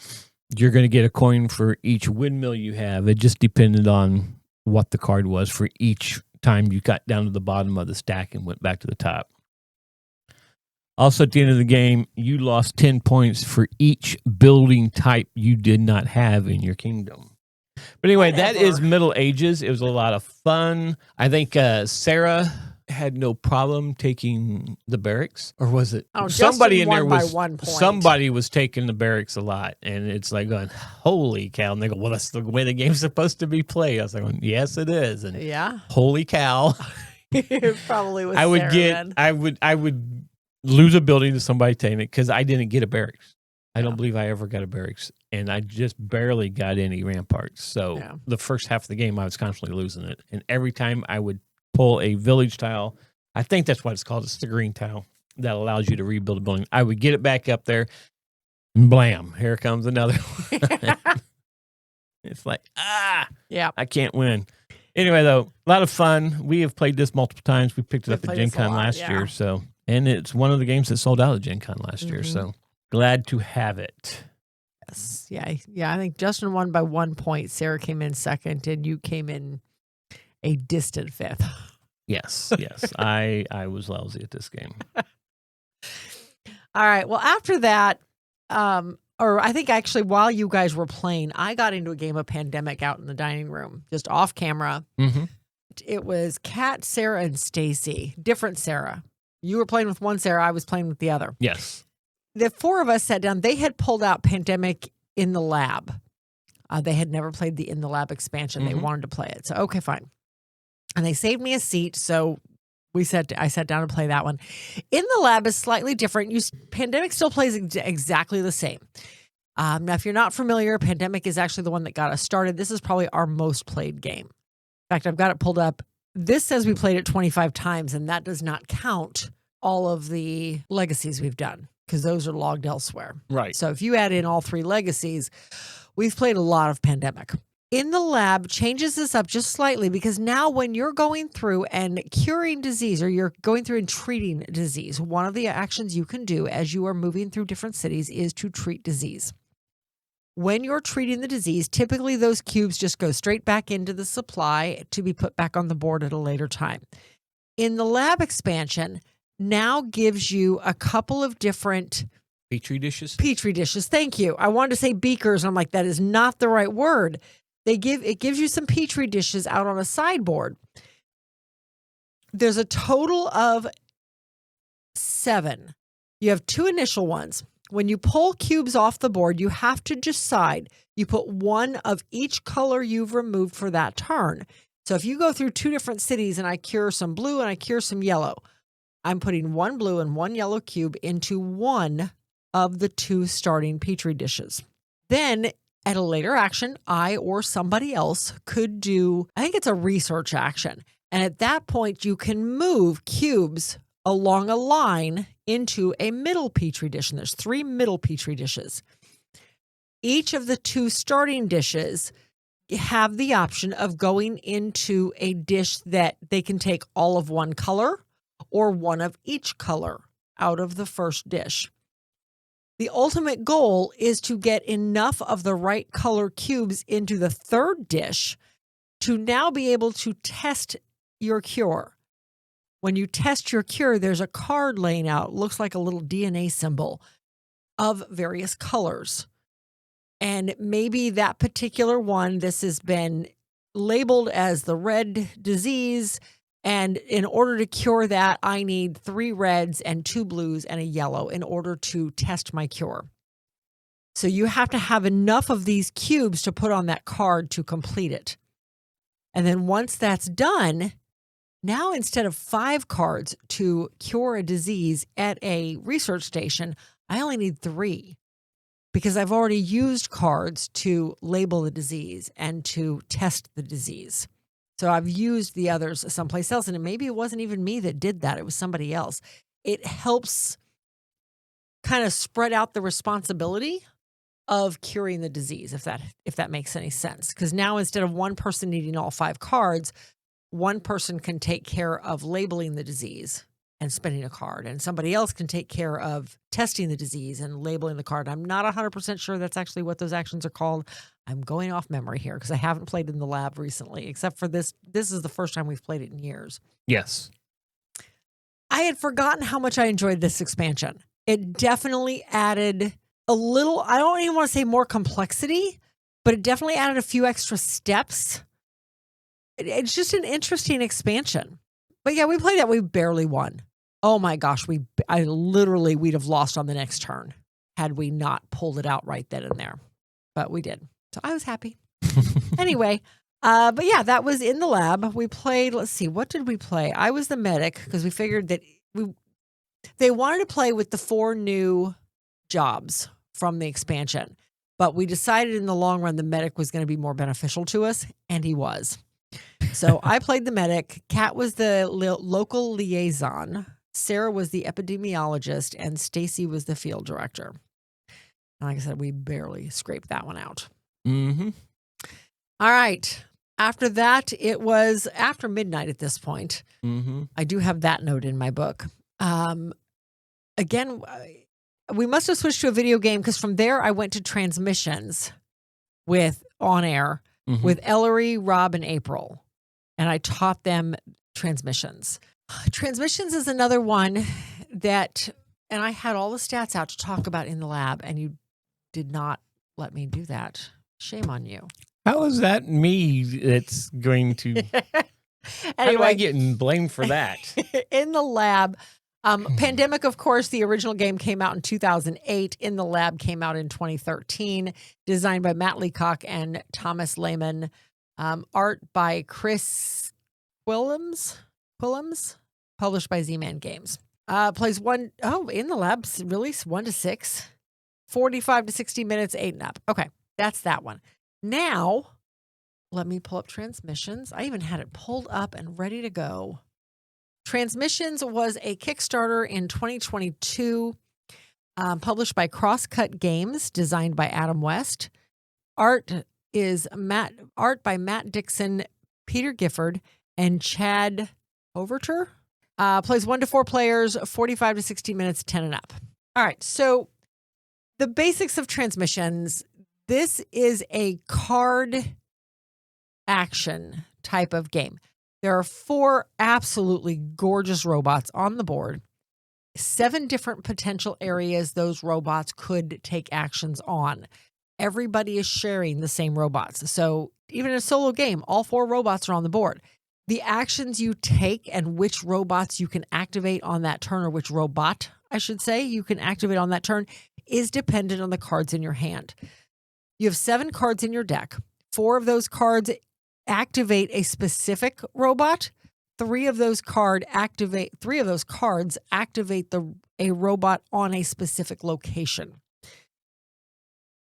you're going to get a coin for each windmill you have. It just depended on what the card was for each time you got down to the bottom of the stack and went back to the top. Also, at the end of the game, you lost 10 points for each building type you did not have in your kingdom. But anyway, that is Middle Ages. It was a lot of fun. I think Sarah had no problem taking the barracks, or was it somebody in there was somebody was taking the barracks a lot, and it's like going, holy cow. And they go, well, that's the way the game's supposed to be played. I was like, yes, it is. And yeah, holy cow. It probably was. I would lose a building to somebody taking it because I didn't get a barracks. I don't believe I ever got a barracks, and I just barely got any ramparts. So the first half of the game, I was constantly losing it. And every time I would pull a village tile, I think that's what it's called. It's the green tile that allows you to rebuild a building. I would get it back up there, and blam, here comes another one. It's like, I can't win. Anyway, though, a lot of fun. We have played this multiple times. We picked it up at Gen Con last year. So, and it's one of the games that sold out at Gen Con last year. So glad to have it. Yes. Yeah. I think Justin won by 1 point. Sarah came in second, and you came in a distant fifth. Yes. I was lousy at this game. All right. Well, after that, or I think actually while you guys were playing, I got into a game of Pandemic out in the dining room, just off camera. Mm-hmm. It was Kat, Sarah, and Stacy. Different Sarah. You were playing with one Sarah. I was playing with the other. Yes. The four of us sat down. They had pulled out Pandemic in the lab. They had never played the In the Lab expansion. Mm-hmm. They wanted to play it. So, okay, fine. And they saved me a seat. So I sat down to play that one. In the Lab is slightly different. Pandemic still plays exactly the same. Now, if you're not familiar, Pandemic is actually the one that got us started. This is probably our most played game. In fact, I've got it pulled up. This says we played it 25 times, and that does not count all of the legacies we've done because those are logged elsewhere. Right. So if you add in all 3 legacies, we've played a lot of Pandemic. In the Lab changes this up just slightly because now when you're going through and curing disease or you're going through and treating disease, one of the actions you can do as you are moving through different cities is to treat disease. When you're treating the disease, typically those cubes just go straight back into the supply to be put back on the board at a later time. In the Lab expansion, now gives you a couple of different Petri dishes. Thank you. I wanted to say beakers. And I'm like, that is not the right word. It gives you some Petri dishes out on a sideboard. There's a total of 7. You have 2 initial ones. When you pull cubes off the board, you have to decide. You put one of each color you've removed for that turn. So if you go through 2 different cities and I cure some blue and I cure some yellow, I'm putting 1 blue and 1 yellow cube into one of the 2 starting Petri dishes. Then at a later action, I or somebody else could do, I think it's a research action. And at that point, you can move cubes along a line into a middle Petri dish. And there's 3 middle Petri dishes. Each of the 2 starting dishes have the option of going into a dish that they can take all of one color or one of each color out of the first dish. The ultimate goal is to get enough of the right color cubes into the third dish to now be able to test your cure. When you test your cure, there's a card laying out. It looks like a little DNA symbol of various colors. And maybe that particular one, this has been labeled as the red disease. And in order to cure that, I need 3 reds and 2 blues and a yellow in order to test my cure. So you have to have enough of these cubes to put on that card to complete it. And then once that's done, Now, instead of 5 cards to cure a disease at a research station, I only need 3 because I've already used cards to label the disease and to test the disease. So I've used the others someplace else, and maybe it wasn't even me that did that. It was somebody else. It helps kind of spread out the responsibility of curing the disease, if that makes any sense. Because now instead of one person needing all 5 cards, one person can take care of labeling the disease and spending a card, and somebody else can take care of testing the disease and labeling the card. I'm not 100% sure that's actually what those actions are called. I'm going off memory here because I haven't played in the lab recently, except for this. This is the first time we've played it in years. Yes. I had forgotten how much I enjoyed this expansion. It definitely added a little, I don't even want to say more complexity, but it definitely added a few extra steps. It's just an interesting expansion. But yeah, we played that. We barely won. Oh my gosh, we'd have lost on the next turn had we not pulled it out right then and there. But we did. So I was happy. Anyway, but yeah, that was in the lab. We played, let's see, what did we play? I was the medic because we figured that they wanted to play with the 4 new jobs from the expansion. But we decided in the long run the medic was going to be more beneficial to us, and he was. So I played the medic. Kat was the local liaison. Sarah was the epidemiologist, and Stacy was the field director. And like I said, we barely scraped that one out. Mm-hmm. All right. After that, it was after midnight at this point. Mm-hmm. I do have that note in my book. Again, we must have switched to a video game because from there I went to Transmissions on air with Ellery, Rob, and April. And I taught them Transmissions. Transmissions is another one that, and I had all the stats out to talk about in the lab, and you did not let me do that. Shame on you. How is that me that's going to... Anyway, how do I get blamed for that? In the lab, Pandemic, of course, the original game came out in 2008. In the Lab came out in 2013. Designed by Matt Leacock and Thomas Lehman. Art by Chris Quillams. Published by Z-Man Games. Plays in the Lab, release 1 to 6. 45 to 60 minutes, 8 and up. Okay, that's that one. Now, let me pull up Transmissions. I even had it pulled up and ready to go. Transmissions was a Kickstarter in 2022, published by Crosscut Games, designed by Adam West. Art by Matt Dixon, Peter Gifford, and Chad Overture. Plays 1 to 4 players, 45 to 60 minutes, 10 and up. All right, so the basics of Transmissions. This is a card action type of game. There are 4 absolutely gorgeous robots on the board. 7 different potential areas those robots could take actions on. Everybody is sharing the same robots. So even in a solo game, all 4 robots are on the board. The actions you take and which robots you can activate on that turn, or which robot, I should say, you can activate on that turn, is dependent on the cards in your hand. You have 7 cards in your deck. 4 of those cards activate a specific robot. 3 of those cards activate a robot on a specific location.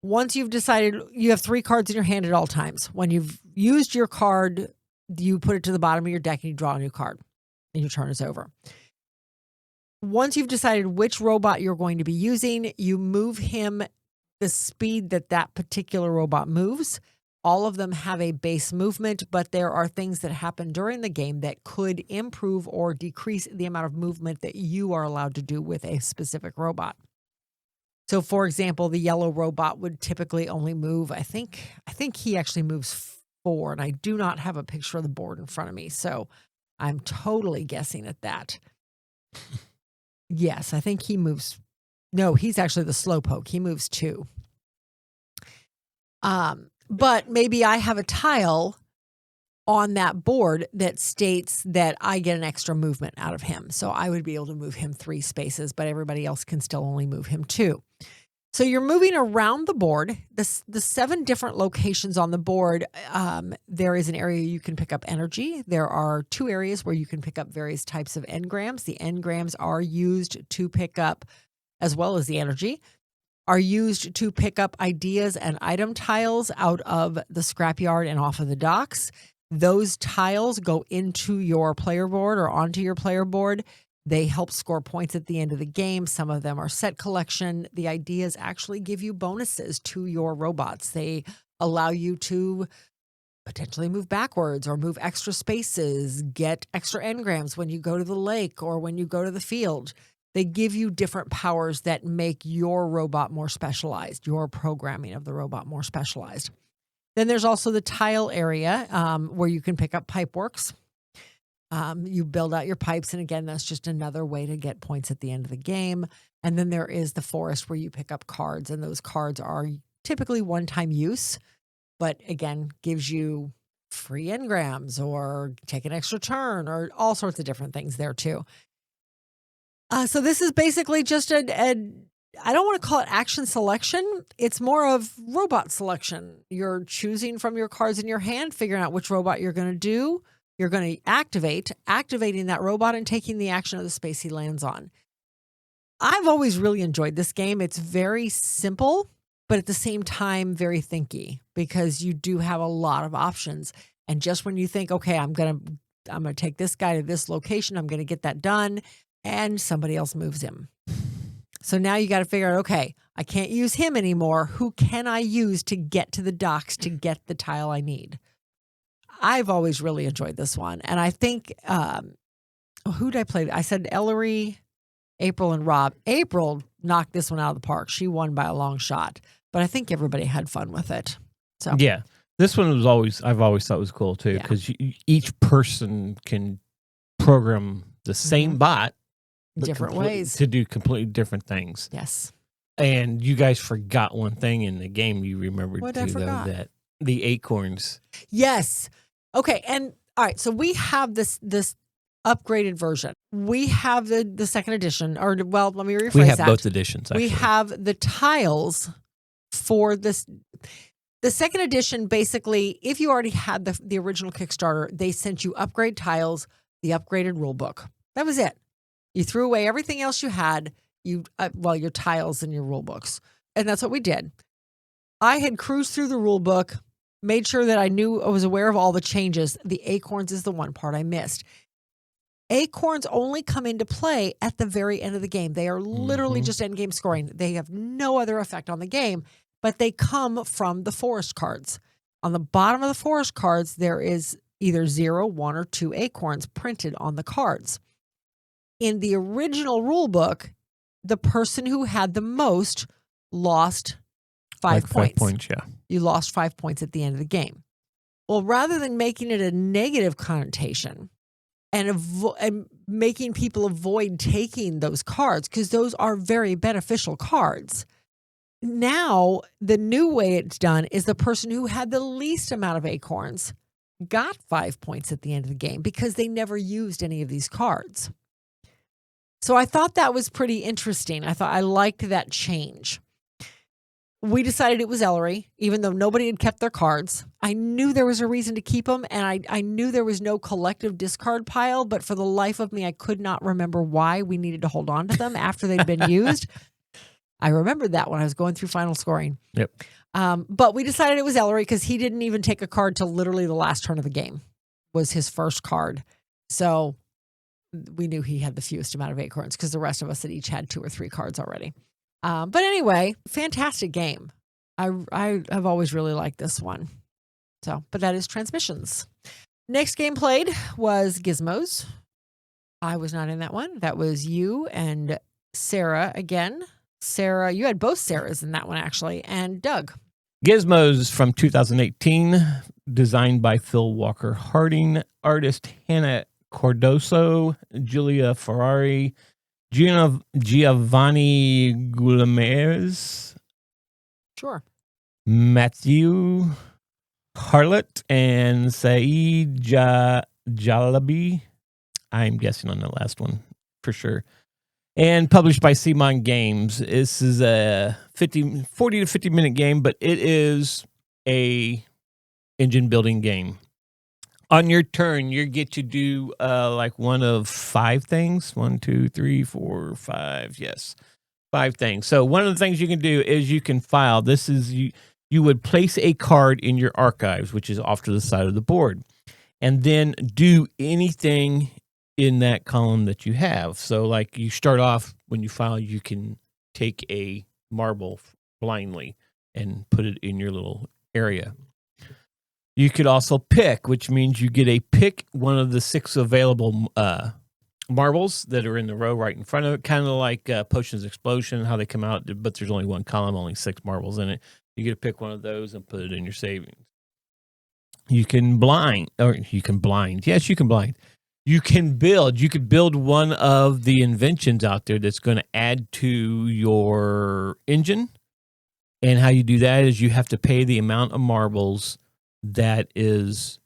Once you've decided, you have 3 cards in your hand at all times. When you've used your card, you put it to the bottom of your deck and you draw a new card, and your turn is over. Once you've decided which robot you're going to be using, you move him the speed that particular robot moves. All of them have a base movement, but there are things that happen during the game that could improve or decrease the amount of movement that you are allowed to do with a specific robot. So, for example, the yellow robot would typically only move, I think he actually moves 4, and I do not have a picture of the board in front of me, so I'm totally guessing at that. Yes, I think he moves. No, he's actually the slowpoke. He moves 2. But maybe I have a tile on that board that states that I get an extra movement out of him. So I would be able to move him 3 spaces, but everybody else can still only move him 2. So you're moving around the board. The 7 different locations on the board, there is an area you can pick up energy. There are 2 areas where you can pick up various types of engrams. The engrams are used to pick up, as well as the energy, are used to pick up ideas and item tiles out of the scrapyard and off of the docks. Those tiles go into your player board or onto your player board. They help score points at the end of the game. Some of them are set collection. The ideas actually give you bonuses to your robots. They allow you to potentially move backwards or move extra spaces, get extra engrams when you go to the lake or when you go to the field. They give you different powers that make your robot more specialized, your programming of the robot more specialized. Then there's also the tile area where you can pick up pipe works. You build out your pipes, and again, that's just another way to get points at the end of the game. And then there is the forest where you pick up cards, and those cards are typically one-time use, but again, gives you free engrams or take an extra turn or all sorts of different things there too. So this is basically just I don't want to call it action selection. It's more of robot selection. You're choosing from your cards in your hand, figuring out which robot you're going to do. You're going to activating that robot and taking the action of the space he lands on. I've always really enjoyed this game. It's very simple, but at the same time, very thinky because you do have a lot of options. And just when you think, okay, I'm going to take this guy to this location, I'm going to get that done, and somebody else moves him. So now you got to figure out, okay, I can't use him anymore. Who can I use to get to the docks to get the tile I need? I've always really enjoyed this one. And I think, who did I play? I said Ellery, April, and Rob. April knocked this one out of the park. She won by a long shot. But I think everybody had fun with it. So yeah, this one was I've always thought was cool too, because each person can program the same bot different ways to do completely different things. Yes. And you guys forgot one thing in the game you remembered What too, though, that the acorns. Yes. Okay. And all right, so we have this upgraded version. We have the second edition, or well, let me rephrase that. We have both editions, actually. We have the tiles for this. The second edition, basically, if you already had the original Kickstarter, they sent you upgrade tiles, the upgraded rule book. That was it. You threw away everything else you had, your tiles and your rule books. And that's what we did. I had cruised through the rule book, made sure that I was aware of all the changes. The acorns is the one part I missed. Acorns only come into play at the very end of the game. They are literally just end game scoring. They have no other effect on the game, but they come from the forest cards. On the bottom of the forest cards, there is either 0, 1, or 2 acorns printed on the cards. In the original rule book, the person who had the most lost 5 points. 5 points, yeah. You lost 5 points at the end of the game. Well, rather than making it a negative connotation and making people avoid taking those cards, because those are very beneficial cards, now the new way it's done is the person who had the least amount of acorns got 5 points at the end of the game because they never used any of these cards. So I thought that was pretty interesting. I liked that change. We decided it was Ellery, even though nobody had kept their cards. I knew there was a reason to keep them, and I knew there was no collective discard pile, but for the life of me, I could not remember why we needed to hold on to them after they'd been used. I remembered that when I was going through final scoring. Yep. But we decided it was Ellery because he didn't even take a card till literally the last turn of the game was his first card. So we knew he had the fewest amount of acorns because the rest of us had each had 2 or 3 cards already. But anyway, fantastic game. I have always really liked this one. So, but that is Transmissions. Next game played was Gizmos. I was not in that one. That was you and Sarah again. Sarah, you had both Sarahs in that one actually, and Doug. Gizmos from 2018, designed by Phil Walker Harding, artist Hannah Cordoso, Julia Ferrari, Giovanni Guillemets, sure, Matthew Harlot, and Saeed Jalabi. I'm guessing on the last one for sure. and published by Simon Games. This is a 40 to 50 minute game, but it is a engine building game. On your turn, you get to do like one of 5 things. 1, 2, 3, 4, 5. Yes, 5 things. So one of the things you can do is you can file. This is you would place a card in your archives, which is off to the side of the board, and then do anything in that column that you have. So like you start off when you file, you can take a marble blindly and put it in your little area. You could also pick, which means you get a pick one of the 6 available marbles that are in the row right in front of it, kind of like Potions Explosion, how they come out, but there's only one column, only 6 marbles in it. You get to pick one of those and put it in your savings. You can blind. Yes, you can blind. You can build. You could build one of the inventions out there that's going to add to your engine. And how you do that is you have to pay the amount of marbles that is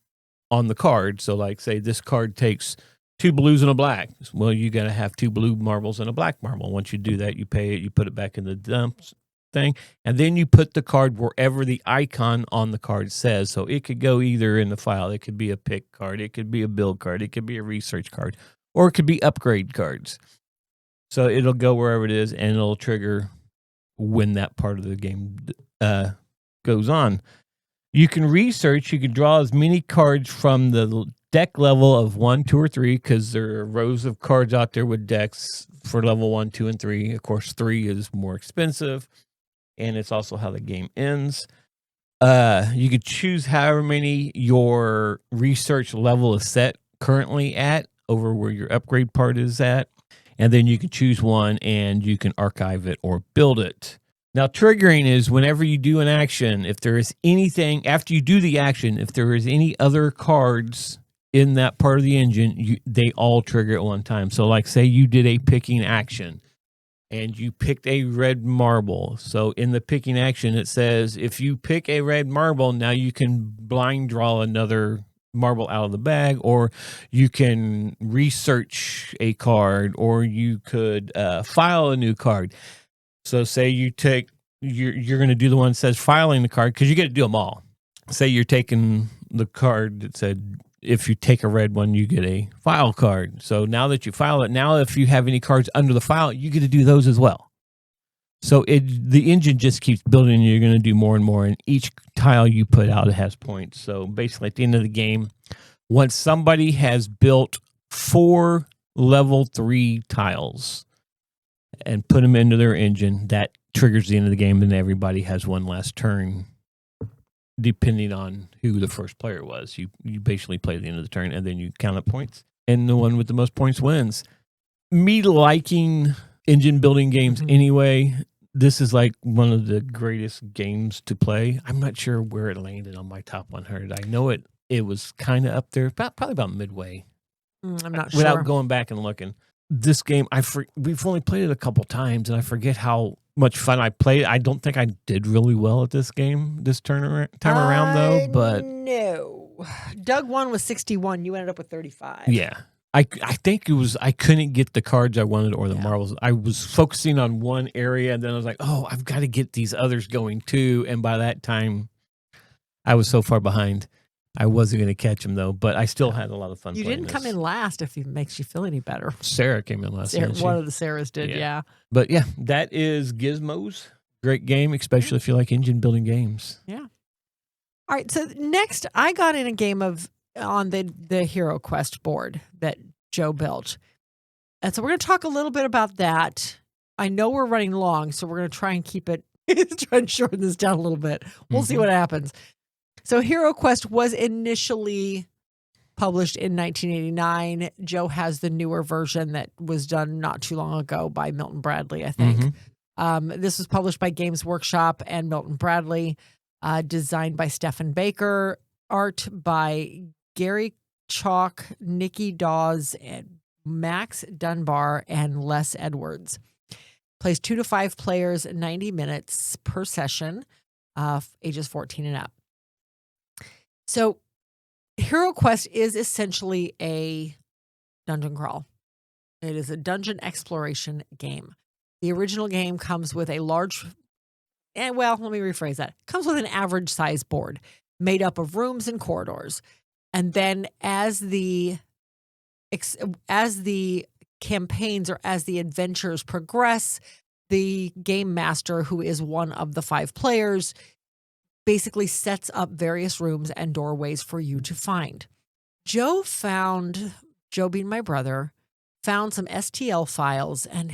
on the card. So like say this card takes 2 blues and a black. Well, you got to have 2 blue marbles and a black marble. Once you do that, you pay it, you put it back in the dumps thing, and then you put the card wherever the icon on the card says. So it could go either in the file. It could be a pick card. It could be a build card. It could be a research card, or it could be upgrade cards. So it'll go wherever it is, and it'll trigger when that part of the game goes on. You can research. You can draw as many cards from the deck level of 1, 2, or 3, because there are rows of cards out there with decks for level 1, 2, and 3. Of course, 3 is more expensive, and it's also how the game ends. You could choose however many your research level is set currently at over where your upgrade part is at, and then you can choose one and you can archive it or build it. Now, triggering is whenever you do an action, if there is anything, after you do the action, if there is any other cards in that part of the engine, they all trigger at one time. So like say you did a picking action and you picked a red marble. So in the picking action, it says, if you pick a red marble, now you can blind draw another marble out of the bag, or you can research a card, or you could file a new card. So say you take, you're going to do the one that says filing the card, because you get to do them all. Say you're taking the card that said, if you take a red one, you get a file card. So now that you file it, now if you have any cards under the file, you get to do those as well. So the engine just keeps building, and you're going to do more and more. And each tile you put out, it has points. So basically at the end of the game, once somebody has built 4 level 3 tiles and put them into their engine, that triggers the end of the game, and everybody has one last turn. Depending on who the first player was, you basically play the end of the turn, and then you count up points, and the one with the most points wins. Me liking engine building games anyway, this is like one of the greatest games to play. I'm not sure where it landed on my top 100. I know it was kind of up there, probably about midway. I'm not sure. Without going back and looking. This game, we've only played it a couple times, and I forget how much fun I played. I don't think I did really well at this game this time around, though. But no, Doug won with 61. You ended up with 35. Yeah, I think it was I couldn't get the cards I wanted or the marbles. I was focusing on one area, and then I was like, oh, I've got to get these others going too. And by that time, I was so far behind. I wasn't going to catch them, though, but I still had a lot of fun You playing didn't come in last, if it makes you feel any better. Sarah came in last. One of the Sarahs did, yeah. But yeah, that is Gizmos. Great game, especially if you like engine building games. Yeah. All right, so next I got in a game on the HeroQuest board that Joe built. And so we're going to talk a little bit about that. I know we're running long, so we're going to try and keep it, try and shorten this down a little bit. We'll see what happens. So HeroQuest was initially published in 1989. Joe has the newer version that was done not too long ago by Milton Bradley, I think. This was published by Games Workshop and Milton Bradley, designed by Stephen Baker, art by Gary Chalk, Nikki Dawes, and Max Dunbar, and Les Edwards. Plays 2 to 5 players, 90 minutes per session, ages 14 and up. So HeroQuest is essentially a dungeon crawl. It is a dungeon exploration game. The original game comes with a large, let me rephrase that. Comes with an average size board made up of rooms and corridors. And then as the campaigns or as the adventures progress, the game master, who is one of the 5 players, basically sets up various rooms and doorways for you to find. Joe being my brother, found some STL files, and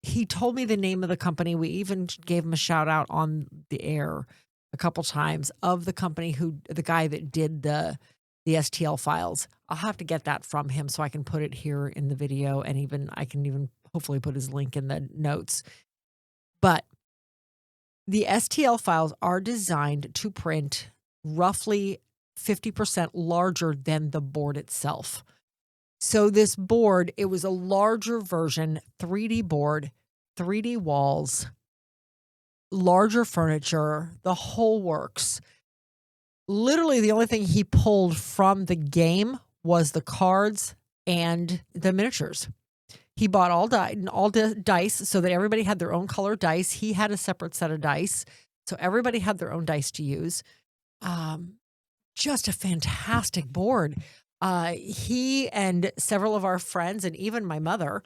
he told me the name of the company. We even gave him a shout out on the air a couple times of the company the guy that did the STL files. I'll have to get that from him so I can put it here in the video, and I can even hopefully put his link in the notes. But the STL files are designed to print roughly 50% larger than the board itself. So this board, it was a larger version, 3D board, 3D walls, larger furniture, the whole works. Literally the only thing he pulled from the game was the cards and the miniatures. He bought all dice so that everybody had their own color dice. He had a separate set of dice, so everybody had their own dice to use. Just a fantastic board. He and several of our friends, and even my mother,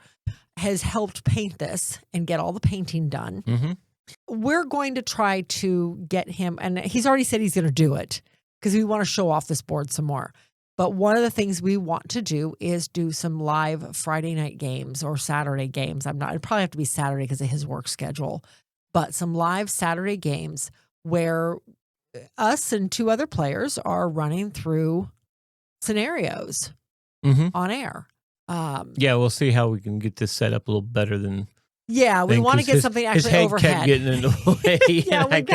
has helped paint this and get all the painting done. Mm-hmm. We're going to try to get him, and he's already said he's going to do it because we want to show off this board some more. But one of the things we want to do is do some live Friday night games or Saturday games. It'd probably have to be Saturday because of his work schedule, but some live Saturday games where us and 2 other players are running through scenarios on air. We'll see how we can get this set up a little better than. Yeah, we want to get something actually his head overhead. Kept getting in the way.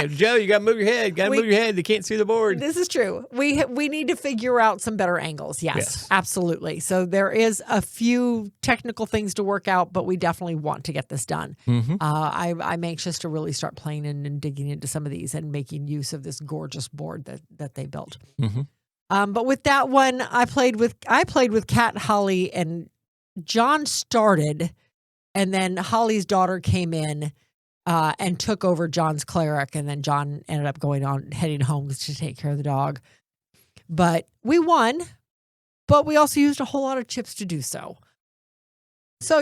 Joe, you got to move your head. Got to move your head. They can't see the board. This is true. We need to figure out some better angles. Yes, absolutely. So there is a few technical things to work out, but we definitely want to get this done. Mm-hmm. I'm anxious to really start playing and digging into some of these and making use of this gorgeous board that they built. Mm-hmm. But with that one, I played with Kat, Holly, and John started. And then Holly's daughter came in and took over John's cleric, and then John ended up heading home to take care of the dog. But we won, but we also used a whole lot of chips to do so. So,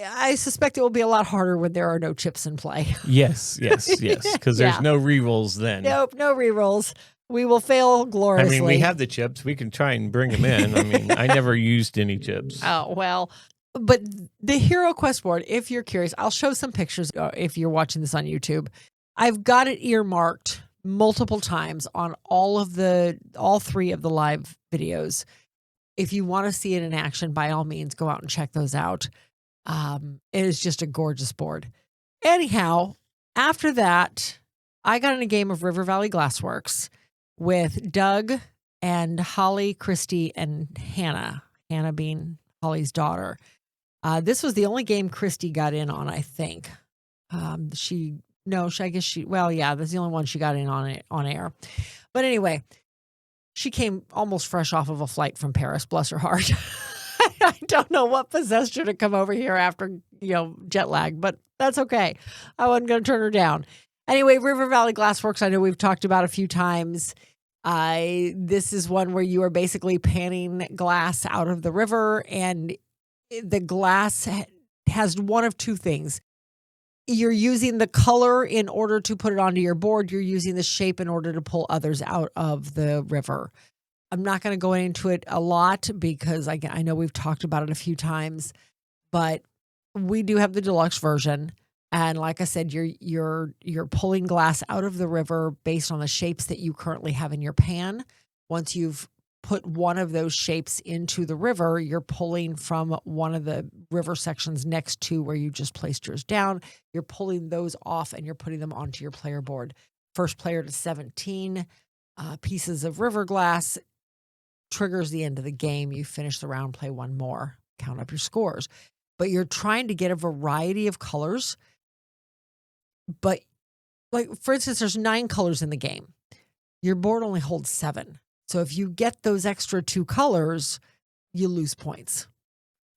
I suspect it will be a lot harder when there are no chips in play. Yes, because there's no rerolls then. Nope, no rerolls. We will fail gloriously. I mean, we have the chips. We can try and bring them in. I mean, I never used any chips. Oh, well. But the HeroQuest board, if you're curious, I'll show some pictures if you're watching this on YouTube. I've got it earmarked multiple times on all 3 of the live videos. If you want to see it in action, by all means, go out and check those out. It is just a gorgeous board. Anyhow, after that, I got in a game of River Valley Glassworks with Doug and Holly, Christy, and Hannah. Hannah being Holly's daughter. This was the only game Christy got in on, I think. That's the only one she got in on air. But anyway, she came almost fresh off of a flight from Paris, bless her heart. I don't know what possessed her to come over here after, jet lag, but that's okay. I wasn't going to turn her down. Anyway, River Valley Glassworks, I know we've talked about a few times. This is one where you are basically panning glass out of the river, and the glass has one of 2 things. You're using the color in order to put it onto your board. You're using the shape in order to pull others out of the river. I'm not going to go into it a lot because I know we've talked about it a few times, but we do have the deluxe version. And like I said, you're pulling glass out of the river based on the shapes that you currently have in your pan. Once you've put one of those shapes into the river, you're pulling from one of the river sections next to where you just placed yours down. You're pulling those off and you're putting them onto your player board. First player to 17 pieces of river glass triggers the end of the game. You finish the round, play one more, count up your scores. But you're trying to get a variety of colors. But like, for instance, there's 9 colors in the game. Your board only holds 7. So if you get those extra 2 colors, you lose points.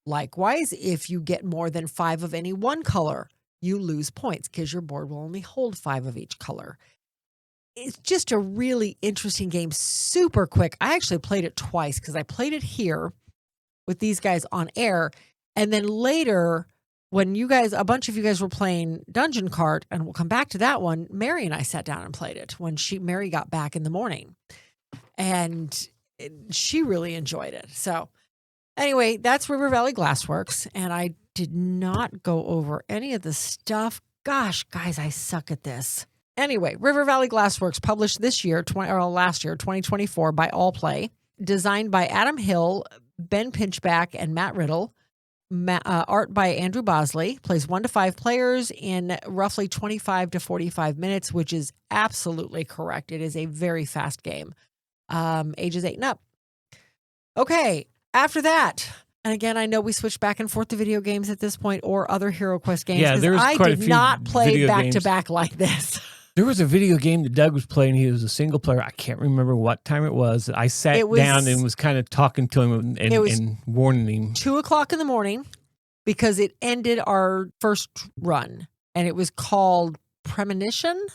Likewise, if you get more than 5 of any one color, you lose points because your board will only hold 5 of each color. It's just a really interesting game, super quick. I actually played it twice because I played it here with these guys on air. And then later, when a bunch of you guys were playing Dungeon Kart, and we'll come back to that one, Mary and I sat down and played it when Mary got back in the morning. And she really enjoyed it. So anyway, that's River Valley Glassworks. And I did not go over any of the stuff. Gosh, guys, I suck at this. Anyway, River Valley Glassworks published last year, 2024 by All Play, designed by Adam Hill, Ben Pinchback, and Matt Riddle. Art by Andrew Bosley. Plays 1 to 5 players in roughly 25 to 45 minutes, which is absolutely correct. It is a very fast game. Ages 8 and up. Okay, after that, and again, I know we switch back and forth to video games at this point or other HeroQuest games. Yeah, there's I quite a did few not play video back games. to back like this. There was a video game that Doug was playing. He was a single player. I can't remember what time it was. I sat down and was kind of talking to him and warning him. 2:00 in the morning because it ended our first run, and it was called Premonition.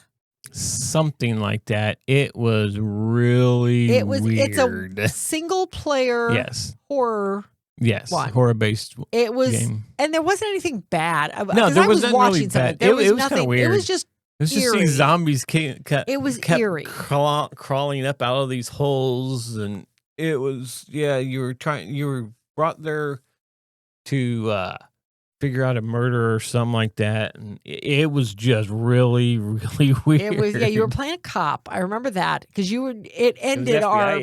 Something like that. It was really weird. It's a single player horror. Yes, one. horror-based It was, game. And there wasn't anything bad. No, there I was wasn't watching really something. bad. There was it was nothing. kind of weird. It was just Let's just eerie. see zombies kept eerie. crawling up out of these holes, and it was you were brought there to figure out a murder or something like that, and it was just really, really weird. It was you were playing a cop. I remember that because it ended it was our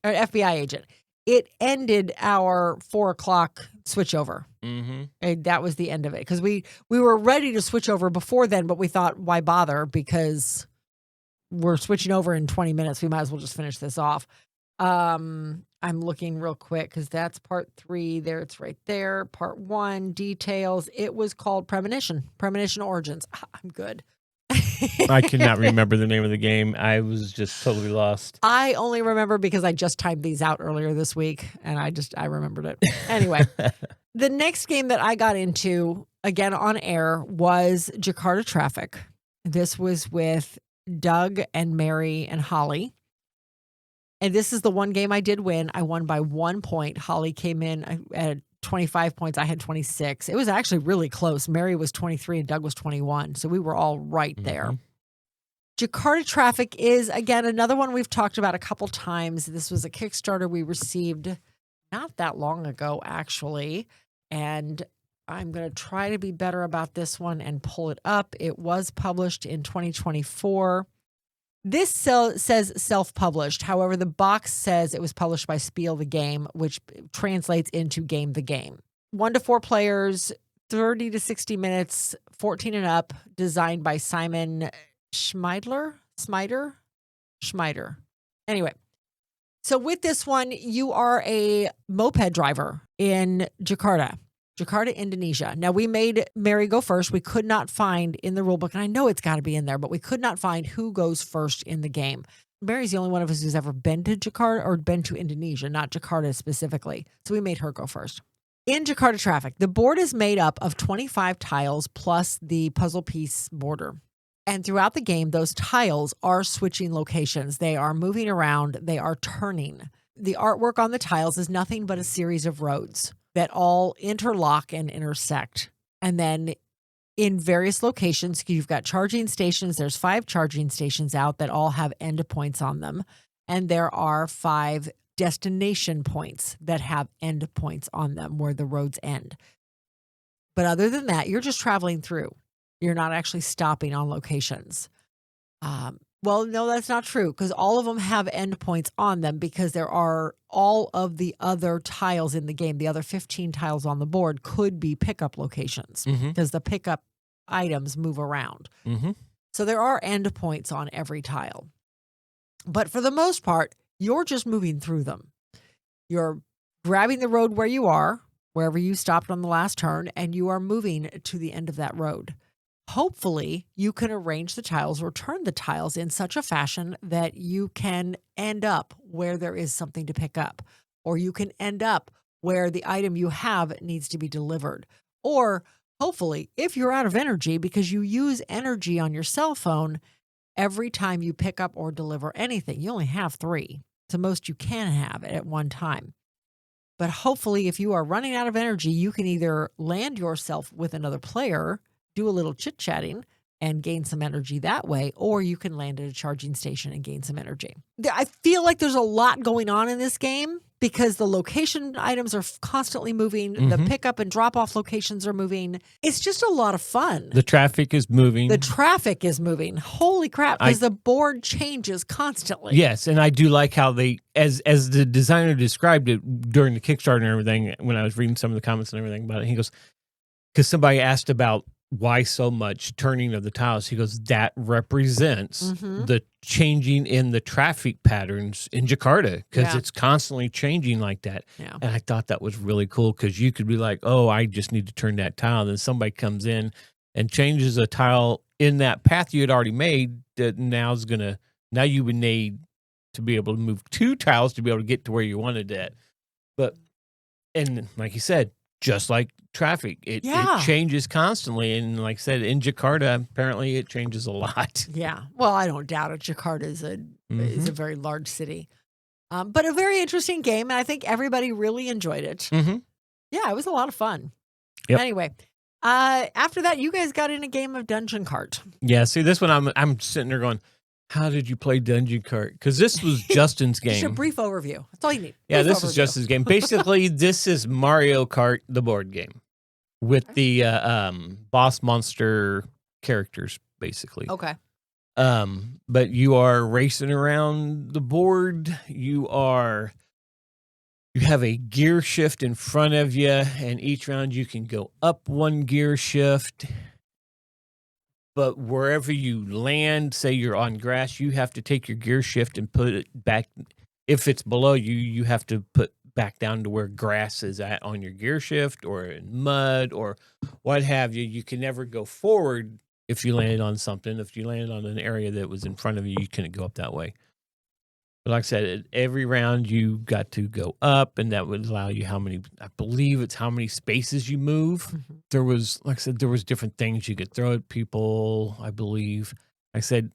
FBI agent. It ended our 4:00 switchover. Mm-hmm. And that was the end of it because we were ready to switch over before then, but we thought, why bother? Because we're switching over in 20 minutes. We might as well just finish this off. I'm looking real quick because that's part 3. There, it's right there. Part 1, details. It was called Premonition Origins. I'm good. I cannot remember the name of the game. I was just totally lost. I only remember because I just timed these out earlier this week, and I remembered it. Anyway, the next game that I got into, again on air, was Jakarta Traffic. This was with Doug and Mary and Holly. And this is the one game I did win. I won by 1 point. Holly came in at 25 points. I had 26. It was actually really close. Mary was 23 and Doug was 21. So we were all right there. Jakarta Traffic is, again, another one we've talked about a couple times. This was a Kickstarter we received not that long ago, actually. And I'm going to try to be better about this one and pull it up. It was published in 2024. This says self-published. However, the box says it was published by Spiel the Game, which translates into Game the Game. 1 to 4 players, 30 to 60 minutes, 14 and up, designed by Simon Schmeider. Anyway, so with this one, you are a moped driver in Jakarta, Indonesia. Now, we made Mary go first. We could not find in the rule book, and I know it's got to be in there, but we could not find who goes first in the game. Mary's the only one of us who's ever been to Jakarta or been to Indonesia, not Jakarta specifically. So we made her go first. In Jakarta Traffic, the board is made up of 25 tiles plus the puzzle piece border. And throughout the game, those tiles are switching locations. They are moving around. They are turning. The artwork on the tiles is nothing but a series of roads that all interlock and intersect. And then in various locations, you've got charging stations. There's 5 charging stations out that all have endpoints on them. And there are 5 destination points that have endpoints on them where the roads end. But other than that, you're just traveling through. You're not actually stopping on locations. Well, no, that's not true because all of them have endpoints on them because there are all of the other tiles in the game. The other 15 tiles on the board could be pickup locations because the pickup items move around. So there are endpoints on every tile. But for the most part, you're just moving through them. You're grabbing the road where you are, wherever you stopped on the last turn, and you are moving to the end of that road. Hopefully, you can arrange the tiles or turn the tiles in such a fashion that you can end up where there is something to pick up, or you can end up where the item you have needs to be delivered. Or hopefully, if you're out of energy, because you use energy on your cell phone every time you pick up or deliver anything. You only have 3. It's the most you can have at one time. But hopefully, if you are running out of energy, you can either land yourself with another player, do a little chit-chatting, and gain some energy that way, or you can land at a charging station and gain some energy. I feel like there's a lot going on in this game because the location items are constantly moving. The pickup and drop-off locations are moving. It's just a lot of fun. The traffic is moving. The traffic is moving. Holy crap, because the board changes constantly. Yes, and I do like how they, as the designer described it during the Kickstarter and everything, when I was reading some of the comments and everything about it, he goes, because somebody asked about why so much turning of the tiles, he goes, that represents the changing in the traffic patterns in Jakarta, because it's constantly changing like that. Yeah. And I thought that was really cool, because you could be like, oh, I just need to turn that tile. Then somebody comes in and changes a tile in that path you had already made that now you would need to be able to move 2 tiles to be able to get to where you wanted that. And like you said, just like traffic, it changes constantly. And like I said, in Jakarta, apparently it changes a lot. Yeah. Well, I don't doubt it. Jakarta is a very large city. But a very interesting game. And I think everybody really enjoyed it. Yeah, it was a lot of fun. Yep. Anyway, after that, you guys got in a game of Dungeon Kart. Yeah, see, this one I'm sitting there going, how did you play Dungeon Kart? Because this was Justin's game. Just a brief overview. That's all you need. Yeah, this is Justin's game. Basically, this is Mario Kart, the board game, with the boss monster characters, basically. Okay. But you are racing around the board. You have a gear shift in front of you, and each round you can go up 1 gear shift. But wherever you land, say you're on grass, you have to take your gear shift and put it back. If it's below you, you have to put back down to where grass is at on your gear shift, or in mud or what have you. You can never go forward if you landed on something. If you landed on an area that was in front of you, you couldn't go up that way. But like I said, every round you got to go up, and that would allow you how many spaces you move. There was, like I said, there was different things you could throw at people, I believe. I said,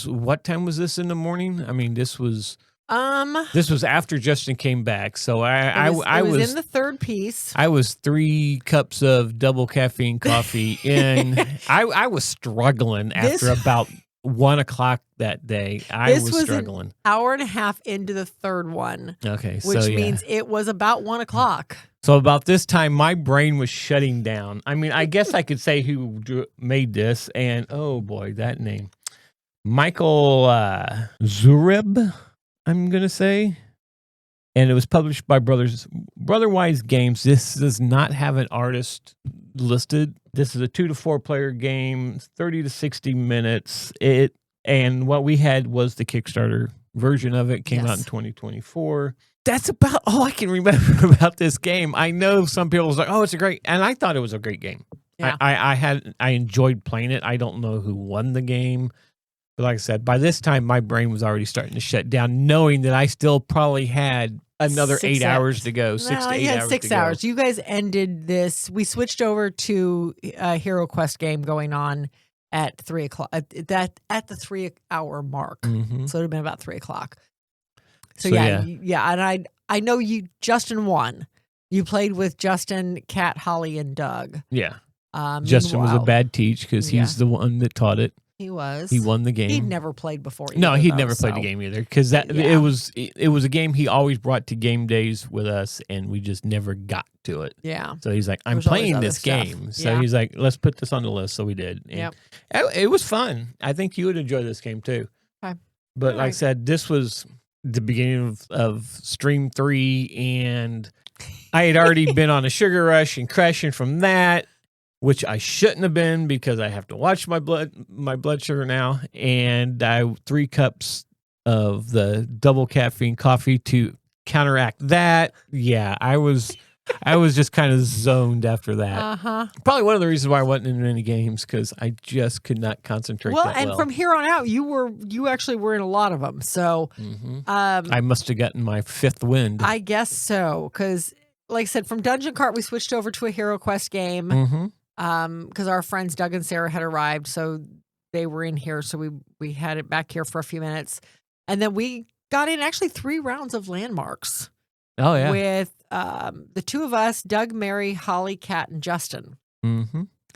what time was this in the morning? I mean, this was after Justin came back. So I was in the third piece. I was 3 cups of double caffeine coffee in. I was struggling after about 1 o'clock that day. I was struggling. An hour and a half into the third one. Okay, which means it was about 1 o'clock. So about this time, my brain was shutting down. I mean, I guess I could say who made this, and oh boy, that name, Michael Zureb, I'm gonna say, and it was published by Brotherwise Games. This does not have an artist listed. This is a 2 to 4 player game, 30 to 60 minutes. And what we had was the Kickstarter version of it. Came out in 2024. That's about all I can remember about this game. I know some people was like, "Oh, it's a great," and I thought it was a great game. Yeah. I enjoyed playing it. I don't know who won the game, but like I said, by this time my brain was already starting to shut down, knowing that I still probably had another 8 hours to go. 6 to 8 hours. 6 hours. You guys ended this. We switched over to a HeroQuest game going on at 3 o'clock. At the 3 hour mark. So it would have been about 3 o'clock. So yeah. And I know Justin won. You played with Justin, Kat, Holly, and Doug. Yeah. Justin was a bad teach because he's the one that taught it. He was. He won the game. He'd never played before. No, he'd never played the game either, because it was a game he always brought to game days with us, and we just never got to it. Yeah. So he's like, I'm playing this game. So he's like, let's put this on the list. So we did. Yeah. It was fun. I think you would enjoy this game too. Okay. But like I said, this was the beginning of Stream 3, and I had already been on a sugar rush and crashing from that, which I shouldn't have been because I have to watch my blood sugar now. And 3 cups of the double caffeine coffee to counteract that. Yeah, I was just kind of zoned after that. Probably one of the reasons why I wasn't in any games, because I just could not concentrate. Well, from here on out, you actually were in a lot of them. So I must have gotten my 5th wind. I guess so, because like I said, from Dungeon Kart, we switched over to a HeroQuest game. Because our friends Doug and Sarah had arrived, so they were in here. So we had it back here for a few minutes. And then we got in actually 3 rounds of landmarks. Oh, yeah. With the 2 of us, Doug, Mary, Holly, Kat, and Justin.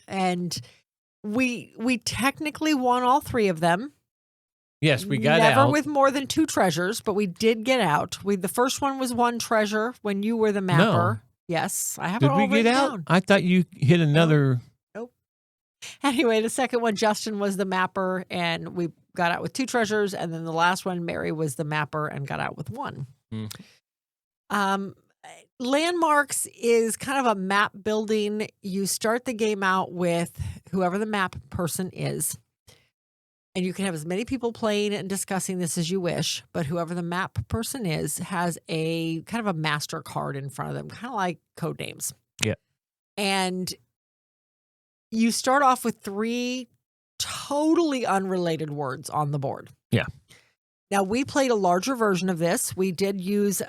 And we technically won all 3 of them. Yes, we got Never out. with more than 2 treasures, but we did get out. The first one was 1 treasure when you were the mapper. No. Yes, I have Did it all we get written out? down. I thought you hit another. Nope. Anyway, the second one, Justin was the mapper, and we got out with 2 treasures. And then the last one, Mary was the mapper and got out with 1. Landmarks is kind of a map building. You start the game out with whoever the map person is. And you can have as many people playing and discussing this as you wish, but whoever the map person is has a kind of a master card in front of them, kind of like code names. Yeah. And you start off with 3 totally unrelated words on the board. Yeah. Now, we played a larger version of this. We did use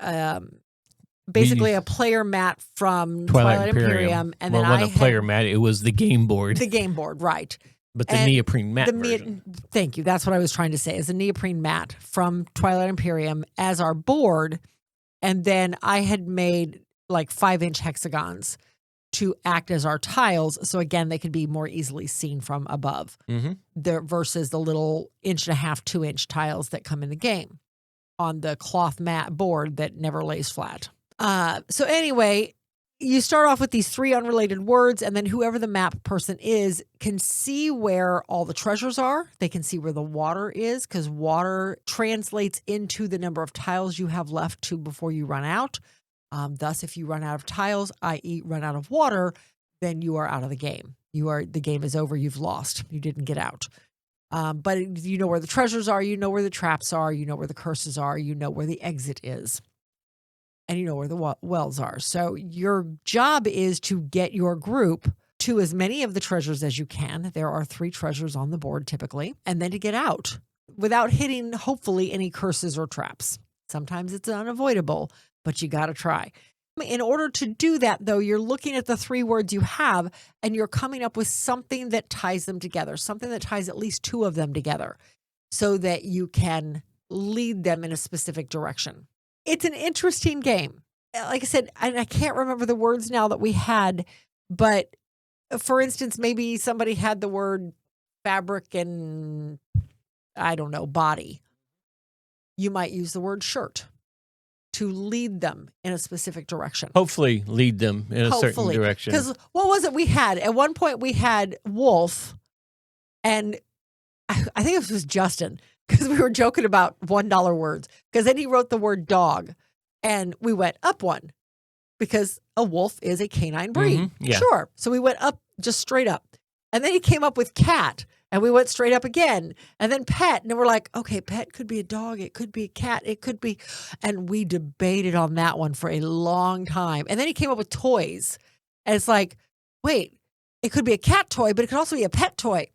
basically a player mat from Twilight Imperium. And then it wasn't a player mat, it was the game board. The game board, right. But the neoprene mat version. Thank you. That's what I was trying to say, is a neoprene mat from Twilight Imperium as our board. And then I had made like 5-inch hexagons to act as our tiles. So again, they could be more easily seen from above versus the little 1.5-inch, 2-inch tiles that come in the game on the cloth mat board that never lays flat. So anyway, you start off with these 3 unrelated words, and then whoever the map person is can see where all the treasures are. They can see where the water is, because water translates into the number of tiles you have left to before you run out. Thus, if you run out of tiles, i.e. run out of water, then you are out of the game. The game is over. You've lost. You didn't get out. But you know where the treasures are. You know where the traps are. You know where the curses are. You know where the exit is. And you know where the wells are. So your job is to get your group to as many of the treasures as you can. There are 3 treasures on the board typically. And then to get out without hitting, hopefully, any curses or traps. Sometimes it's unavoidable, but you got to try. In order to do that, though, you're looking at the 3 words you have, and you're coming up with something that ties them together, something that ties at least 2 of them together so that you can lead them in a specific direction. It's an interesting game. Like I said, I can't remember the words now that we had, but for instance, maybe somebody had the word fabric and, I don't know, body. You might use the word shirt to lead them in a specific direction. Hopefully lead them in a certain direction. Because what was it we had? At one point we had wolf, and I think it was Justin, because we were joking about $1 words, because then he wrote the word dog, and we went up 1 because a wolf is a canine breed. Yeah. Sure. So we went up, just straight up. And then he came up with cat, and we went straight up again. And then pet, and we're like, okay, pet could be a dog, it could be a cat, it could be, and we debated on that one for a long time. And then he came up with toys, and it's like, wait, it could be a cat toy, but it could also be a pet toy.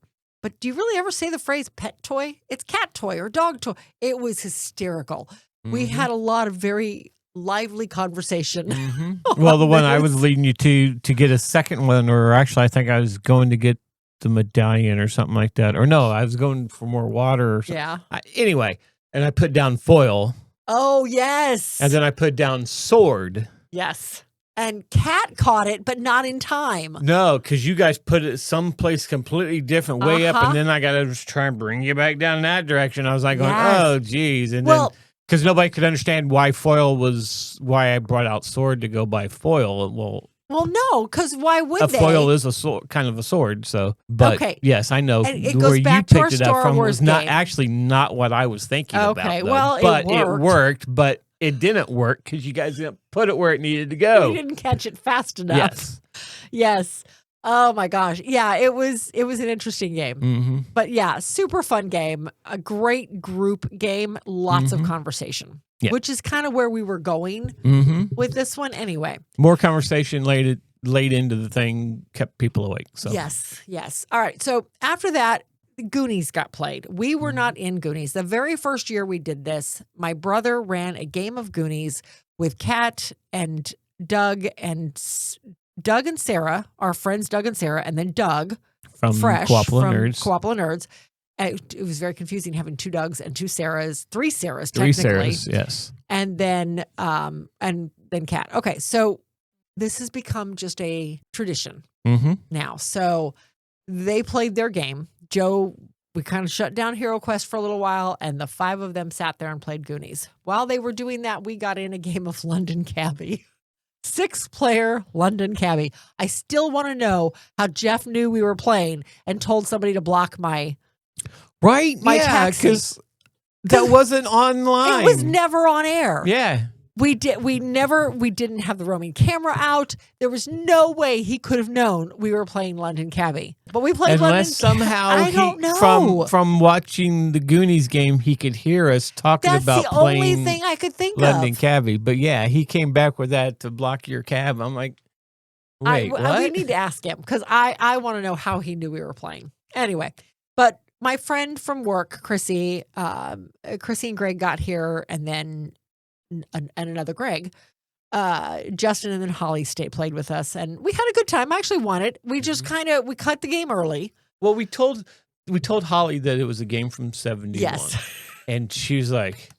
But do you really ever say the phrase pet toy? It's cat toy or dog toy. It was hysterical. We had a lot of very lively conversation. Well, the one I was leading you to get a second one, or actually I think I was going to get the medallion or something like that. Or no, I was going for more water or something. Yeah. Anyway, and I put down foil. Oh, yes. And then I put down sword. Yes. And Kat caught it, but not in time. No, because you guys put it someplace completely different, way up, and then I got to just try and bring you back down that direction. I was like, going, oh, geez. And then, because nobody could understand why I brought out sword to go by foil. Well, no, because why would they? A foil is a sword, kind of a sword. So, but yes, I know and it where goes you back to our picked it up from Star was Wars not what I was thinking about. Okay, though. well, but it worked, but it didn't work because you guys didn't put it where it needed to go. We didn't catch it fast enough. Yes. Oh my gosh. Yeah, it was an interesting game. But yeah, super fun game. A great group game. Lots of conversation. Yeah. Which is kind of where we were going with this one anyway. More conversation laid into the thing kept people awake. So Yes. All right. So after that, Goonies got played. We were not in Goonies. The very first year we did this, my brother ran a game of Goonies with Kat and Doug and Sarah, our friends Doug and Sarah, and then Doug from Fresh Coopla from Nerds. Coopla Nerds. It was very confusing having 2 Dougs and 2 Sarahs, 3 Sarahs Three technically. Sarahs, yes. And then Kat. Okay, so this has become just a tradition now. So they played their game. Joe, we kind of shut down HeroQuest for a little while, and the 5 of them sat there and played Goonies. While they were doing that, we got in a game of London Cabbie. 6-player London Cabbie. I still want to know how Jeff knew we were playing and told somebody to block my taxi. Because that wasn't online. It was never on air. Yeah. We didn't have the roaming camera out. There was no way he could have known we were playing London Cabbie. But we played Unless somehow I don't know. From watching the Goonies game, he could hear us talking about That's the playing only thing I could think London of. Cabbie. But yeah, he came back with that to block your cab. I'm like, wait, what? We need to ask him because I want to know how he knew we were playing. Anyway, but my friend from work, Chrissy and Greg got here, and then and another Greg, Justin, and then Holly played with us, and we had a good time. I actually won it. We just we cut the game early. Well, we told Holly that it was a game from 71. Yes. And she was like,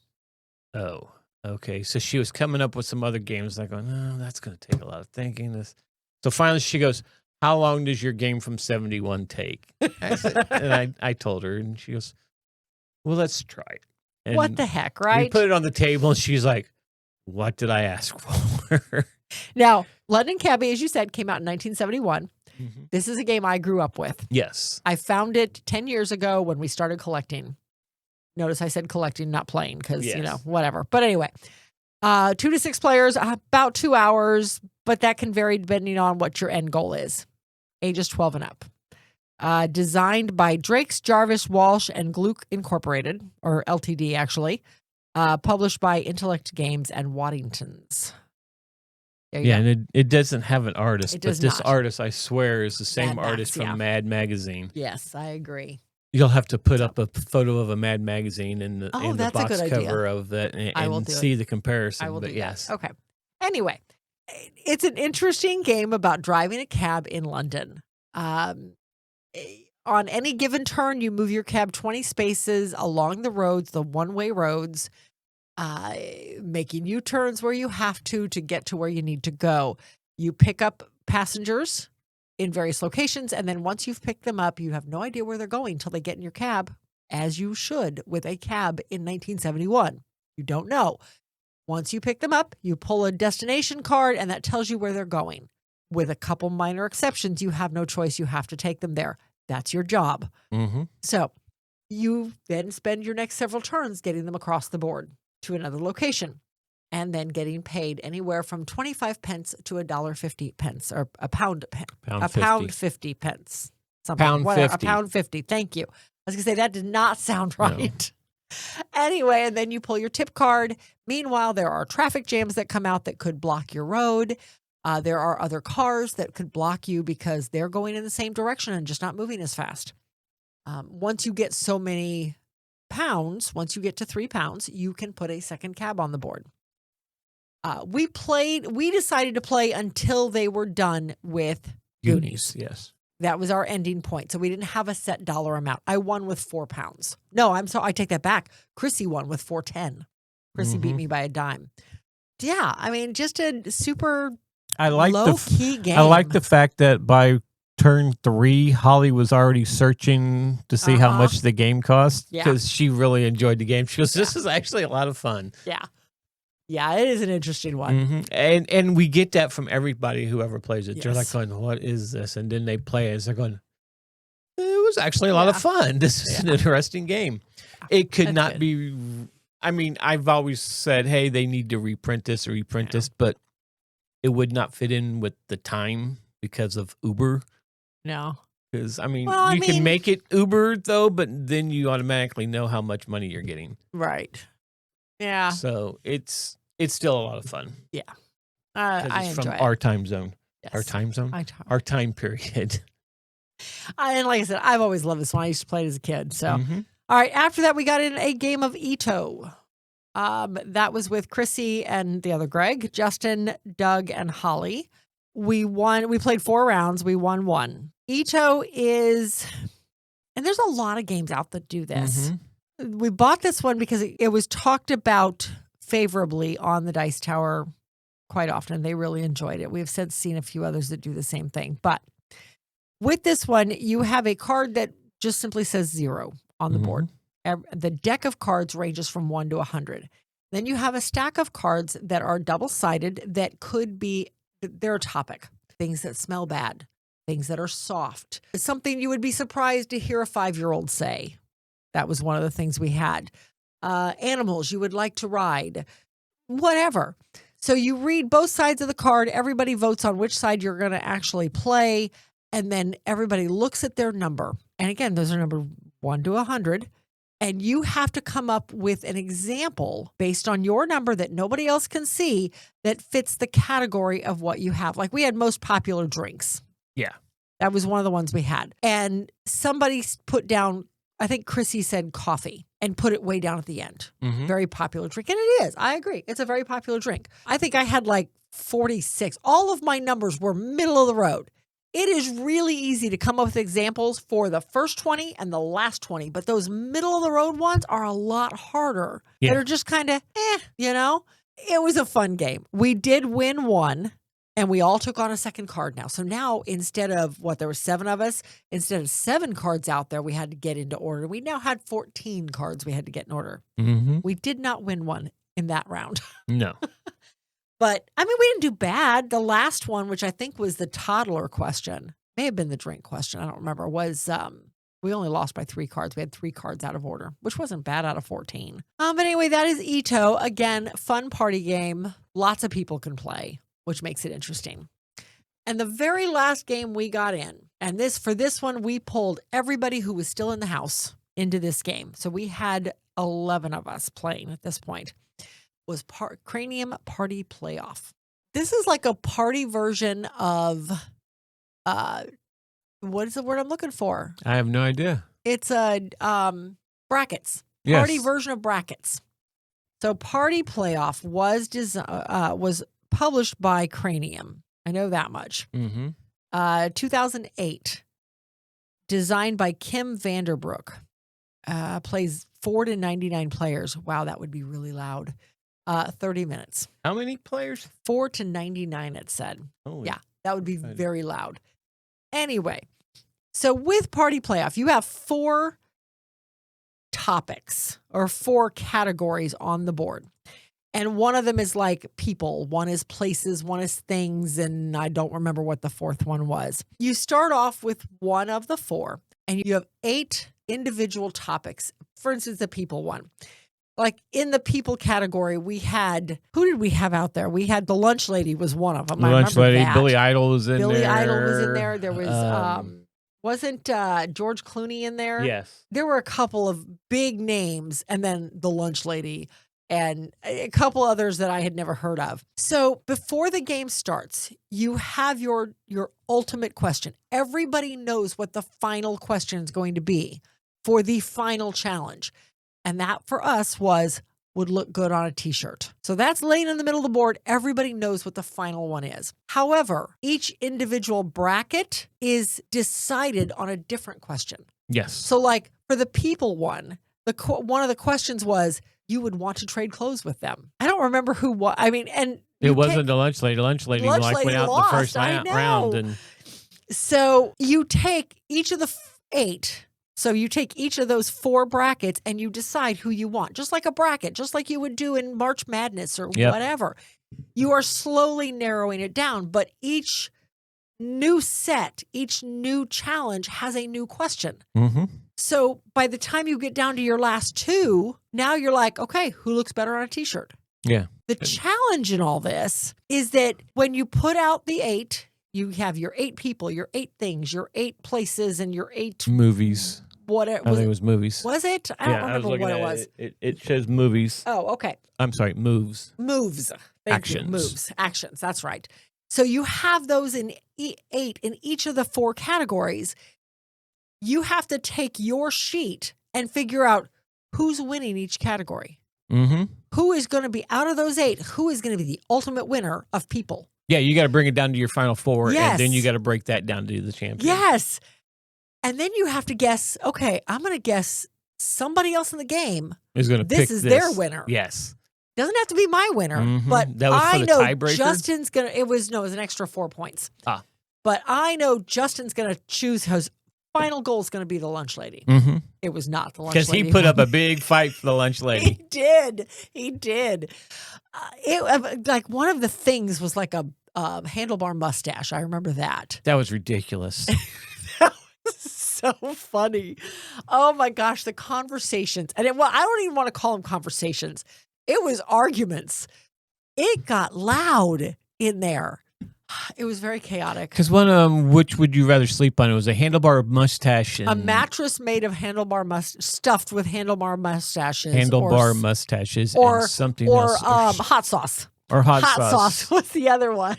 oh, okay. So she was coming up with some other games. Like, no, that's going to take a lot of thinking. So finally she goes, how long does your game from 71 take? And I told her, and she goes, well, let's try it. And what the heck, right? We put it on the table, and she's like, what did I ask for? Now, London Cabbie, as you said, came out in 1971. This is a game I grew up with. Yes. I found it 10 years ago when we started collecting. Notice I said collecting, not playing, because, whatever. But anyway, 2 to 6 players, about 2 hours, but that can vary depending on what your end goal is. Ages 12 and up. Designed by Drakes, Jarvis, Walsh, and Gluck Incorporated, or LTD actually. Published by Intellect Games and Waddingtons. And it doesn't have an artist, but this not. artist, I swear, is the same Mad artist Max, from Mad Magazine. Yes, I agree. You'll have to put up a photo of a Mad Magazine in the that's box a good cover idea. of that and I will do see it. the comparison. I will but do yes. that. Okay. Anyway, it's an interesting game about driving a cab in London. On any given turn, you move your cab 20 spaces along the roads, the one-way roads, making U-turns where you have to get to where you need to go. You pick up passengers in various locations, and then once you've picked them up, you have no idea where they're going until they get in your cab, as you should with a cab in 1971. You don't know. Once you pick them up, you pull a destination card, and that tells you where they're going. With a couple minor exceptions, you have no choice. You have to take them there. That's your job. So you then spend your next several turns getting them across the board to another location, and then getting paid anywhere from 25 pence to $1.50, or a pound, pound 50 pence. Pound 50. A pound 50. Thank you. I was going to say that did not sound right. No. Anyway, and then you pull your tip card. Meanwhile, there are traffic jams that come out that could block your road. There are other cars that could block you because they're going in the same direction and just not moving as fast. Once you get so many pounds, once you get to 3 pounds, you can put a second cab on the board. We decided to play until they were done with Goonies. Yes. That was our ending point. So we didn't have a set dollar amount. I won with 4 pounds. No, I'm sorry. I take that back. Chrissy won with 4.10. Chrissy beat me by a dime. Yeah. I mean, just a super low-key game. I like the fact that by turn 3, Holly was already searching to see how much the game cost, because she really enjoyed the game. She goes, this is actually a lot of fun. Yeah. Yeah, it is an interesting one. And we get that from everybody who ever plays it. They're like going, what is this? And then they play it. They're going, it was actually a lot of fun. This is an interesting game. It could not be. I mean, I've always said, hey, they need to reprint this, but it would not fit in with the time because of Uber. No. Because, I mean, you can make it Uber, though, but then you automatically know how much money you're getting. Right. Yeah. So it's still a lot of fun. Yeah. I it's enjoy from it. our time zone. Yes. Our time zone? Our time period. And like I said, I've always loved this one. I used to play it as a kid. So, all right. After that, we got in a game of Ito. That was with Chrissy and the other Greg, Justin, Doug, and Holly. We played 4 rounds. We won 1. Ito is, and there's a lot of games out that do this. Mm-hmm. We bought this one because it was talked about favorably on the Dice Tower quite often. They really enjoyed it. We've since seen a few others that do the same thing. But with this one, you have a card that just simply says 0 on the board. The deck of cards ranges from 1 to 100. Then you have a stack of cards that are double-sided that could be, they're a topic. Things that smell bad, things that are soft. It's something you would be surprised to hear a 5-year-old say. That was one of the things we had. Animals you would like to ride, whatever. So you read both sides of the card. Everybody votes on which side you're going to actually play. And then everybody looks at their number. And again, those are numbered 1 to 100. And you have to come up with an example based on your number that nobody else can see that fits the category of what you have. Like we had most popular drinks. Yeah. That was one of the ones we had. And somebody put down, I think Chrissy said coffee and put it way down at the end. Mm-hmm. Very popular drink. And it is. I agree. It's a very popular drink. I think I had like 46. All of my numbers were middle of the road. It is really easy to come up with examples for the first 20 and the last 20, but those middle of the road ones are a lot harder. Yeah. They're just kind of, you know? It was a fun game. We did win 1, and we all took on a second card now. So now instead of there were 7 of us, instead of 7 cards out there, we had to get into order. We now had 14 cards we had to get in order. Mm-hmm. We did not win 1 in that round. No. But, I mean, we didn't do bad. The last one, which I think was the toddler question, may have been the drink question, I don't remember, was we only lost by 3 cards. We had 3 cards out of order, which wasn't bad out of 14. But anyway, that is Ito. Again, fun party game. Lots of people can play, which makes it interesting. And the very last game we got in, and for this one, we pulled everybody who was still in the house into this game. So we had 11 of us playing at this point. Was Cranium Party Playoff. This is like a party version of, what is the word I'm looking for? I have no idea. It's a brackets. Yes. Party version of brackets. So Party Playoff was published by Cranium. I know that much. Mm-hmm. 2008. Designed by Kim Vanderbroek. Plays 4 to 99 players. Wow, that would be really loud. 30 minutes. How many players? 4 to 99, it said. Oh, yeah, that would be very loud. Anyway, so with Party Playoff, you have 4 topics or 4 categories on the board. And one of them is like people, one is places, one is things, and I don't remember what the 4th one was. You start off with one of the 4, and you have 8 individual topics. For instance, the people one. Like in the people category, we had, who did we have out there? We had the lunch lady was one of them. The lunch lady, that. Billy Idol was in there. Billy Idol was in there. There was, wasn't George Clooney in there? Yes. There were a couple of big names, and then the lunch lady and a couple others that I had never heard of. So before the game starts, you have your ultimate question. Everybody knows what the final question is going to be for the final challenge. And that for us would look good on a t-shirt. So that's laying in the middle of the board. Everybody knows what the final one is. However, each individual bracket is decided on a different question. Yes. So like for the people one, one of the questions was, you would want to trade clothes with them. I don't remember who was. I mean, and it wasn't the lunch lady. Lunch lady went out lost, the first round. And so you take each of the 8. So you take each of those 4 brackets and you decide who you want, just like a bracket, just like you would do in March Madness or whatever. You are slowly narrowing it down, but each new set, each new challenge has a new question. Mm-hmm. So by the time you get down to your last 2, now you're like, okay, who looks better on a t-shirt? Yeah. The challenge in all this is that when you put out the 8, you have your 8 people, your 8 things, your 8 places, and your 8 movies. Whatever. I think it was movies. Was it? I don't remember what it was. It shows movies. Oh, okay. I'm sorry, moves. Moves. Actions. Moves. Actions. That's right. So you have those in 8 in each of the 4 categories. You have to take your sheet and figure out who's winning each category. Mm-hmm. who is going to be out of those 8, who is going to be the ultimate winner of people. Yeah, you got to bring it down to your final 4, Yes. and then you got to break that down to the champion. Yes. And then you have to guess, okay, I'm going to guess somebody else in the game is going to pick this is their winner. Yes. Doesn't have to be my winner, but that was for I the know tiebreaker? Justin's going to, it was an extra 4 points. Ah. But I know Justin's going to choose his final goal is going to be the lunch lady. Mm-hmm. It was not the lunch lady. Because he put up a big fight for the lunch lady. He did. Like one of the things was like a handlebar mustache. I remember that. That was ridiculous. That was so funny. Oh my gosh, the conversations. And I don't even want to call them conversations. It was arguments. It got loud in there. It was very chaotic. Because one of them, which would you rather sleep on? It was a handlebar mustache. And a mattress made of stuffed with handlebar mustaches. Mustaches or and something or, else. Hot sauce. Or hot sauce was the other one.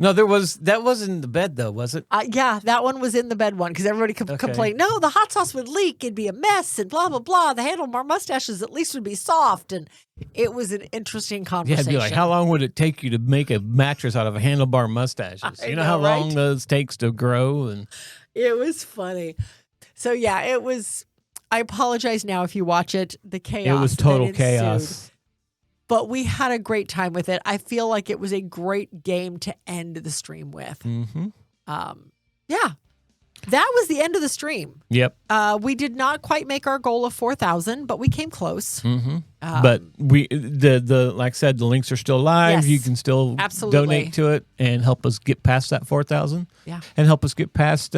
No, that wasn't in the bed though, was it? Yeah, that one was in the bed one because everybody complained, no, the hot sauce would leak, it'd be a mess and blah, blah, blah. The handlebar mustaches at least would be soft. And it was an interesting conversation. Yeah, it'd be like, how long would it take you to make a mattress out of a handlebar mustaches? You know how long those takes to grow? And it was funny. So yeah, it was, I apologize now if you watch it, the chaos. It was total chaos. But we had a great time with it. I feel like it was a great game to end the stream with. Mm-hmm. Yeah. That was the end of the stream. Yep. We did not quite make our goal of 4,000, but we came close. Mm-hmm. But the like I said, the links are still live. Yes, you can still donate to it and help us get past that 4,000. Yeah. And help us get past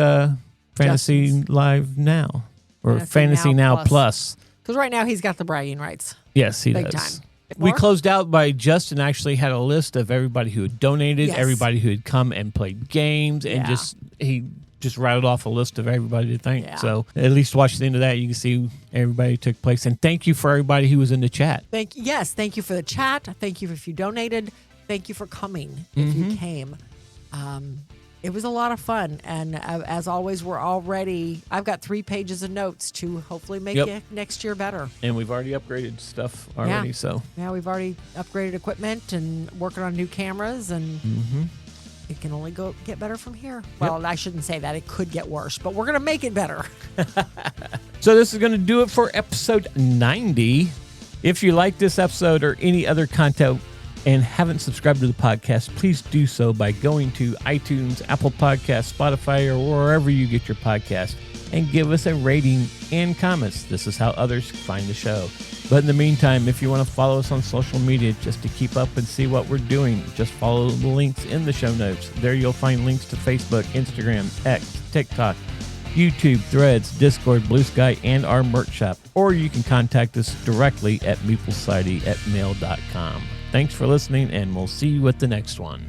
Fantasy Live Now or Fantasy Now Plus. Because right now he's got the bragging rights. Yes, he Big does. time. We closed out by Justin actually had a list of everybody who had donated, everybody who had come and played games, and he just rattled off a list of everybody to thank. Yeah. So at least watch the end of that. You can see everybody who took place. And thank you for everybody who was in the chat. Thank you for the chat. Thank you if you donated. Thank you for coming if you came. It was a lot of fun. And as always, I've got 3 pages of notes to hopefully make it next year better. And we've already upgraded stuff already. Yeah, we've already upgraded equipment and working on new cameras, and it can only get better from here. Well, I shouldn't say that. It could get worse, but we're going to make it better. So this is going to do it for episode 90. If you like this episode or any other content and haven't subscribed to the podcast, please do so by going to iTunes, Apple Podcasts, Spotify, or wherever you get your podcast, and give us a rating and comments. This is how others find the show. But in the meantime, if you want to follow us on social media just to keep up and see what we're doing, just follow the links in the show notes. There you'll find links to Facebook, Instagram, X, TikTok, YouTube, Threads, Discord, Blue Sky, and our merch shop. Or you can contact us directly at meeplesociety@mail.com. Thanks for listening, and we'll see you at the next one.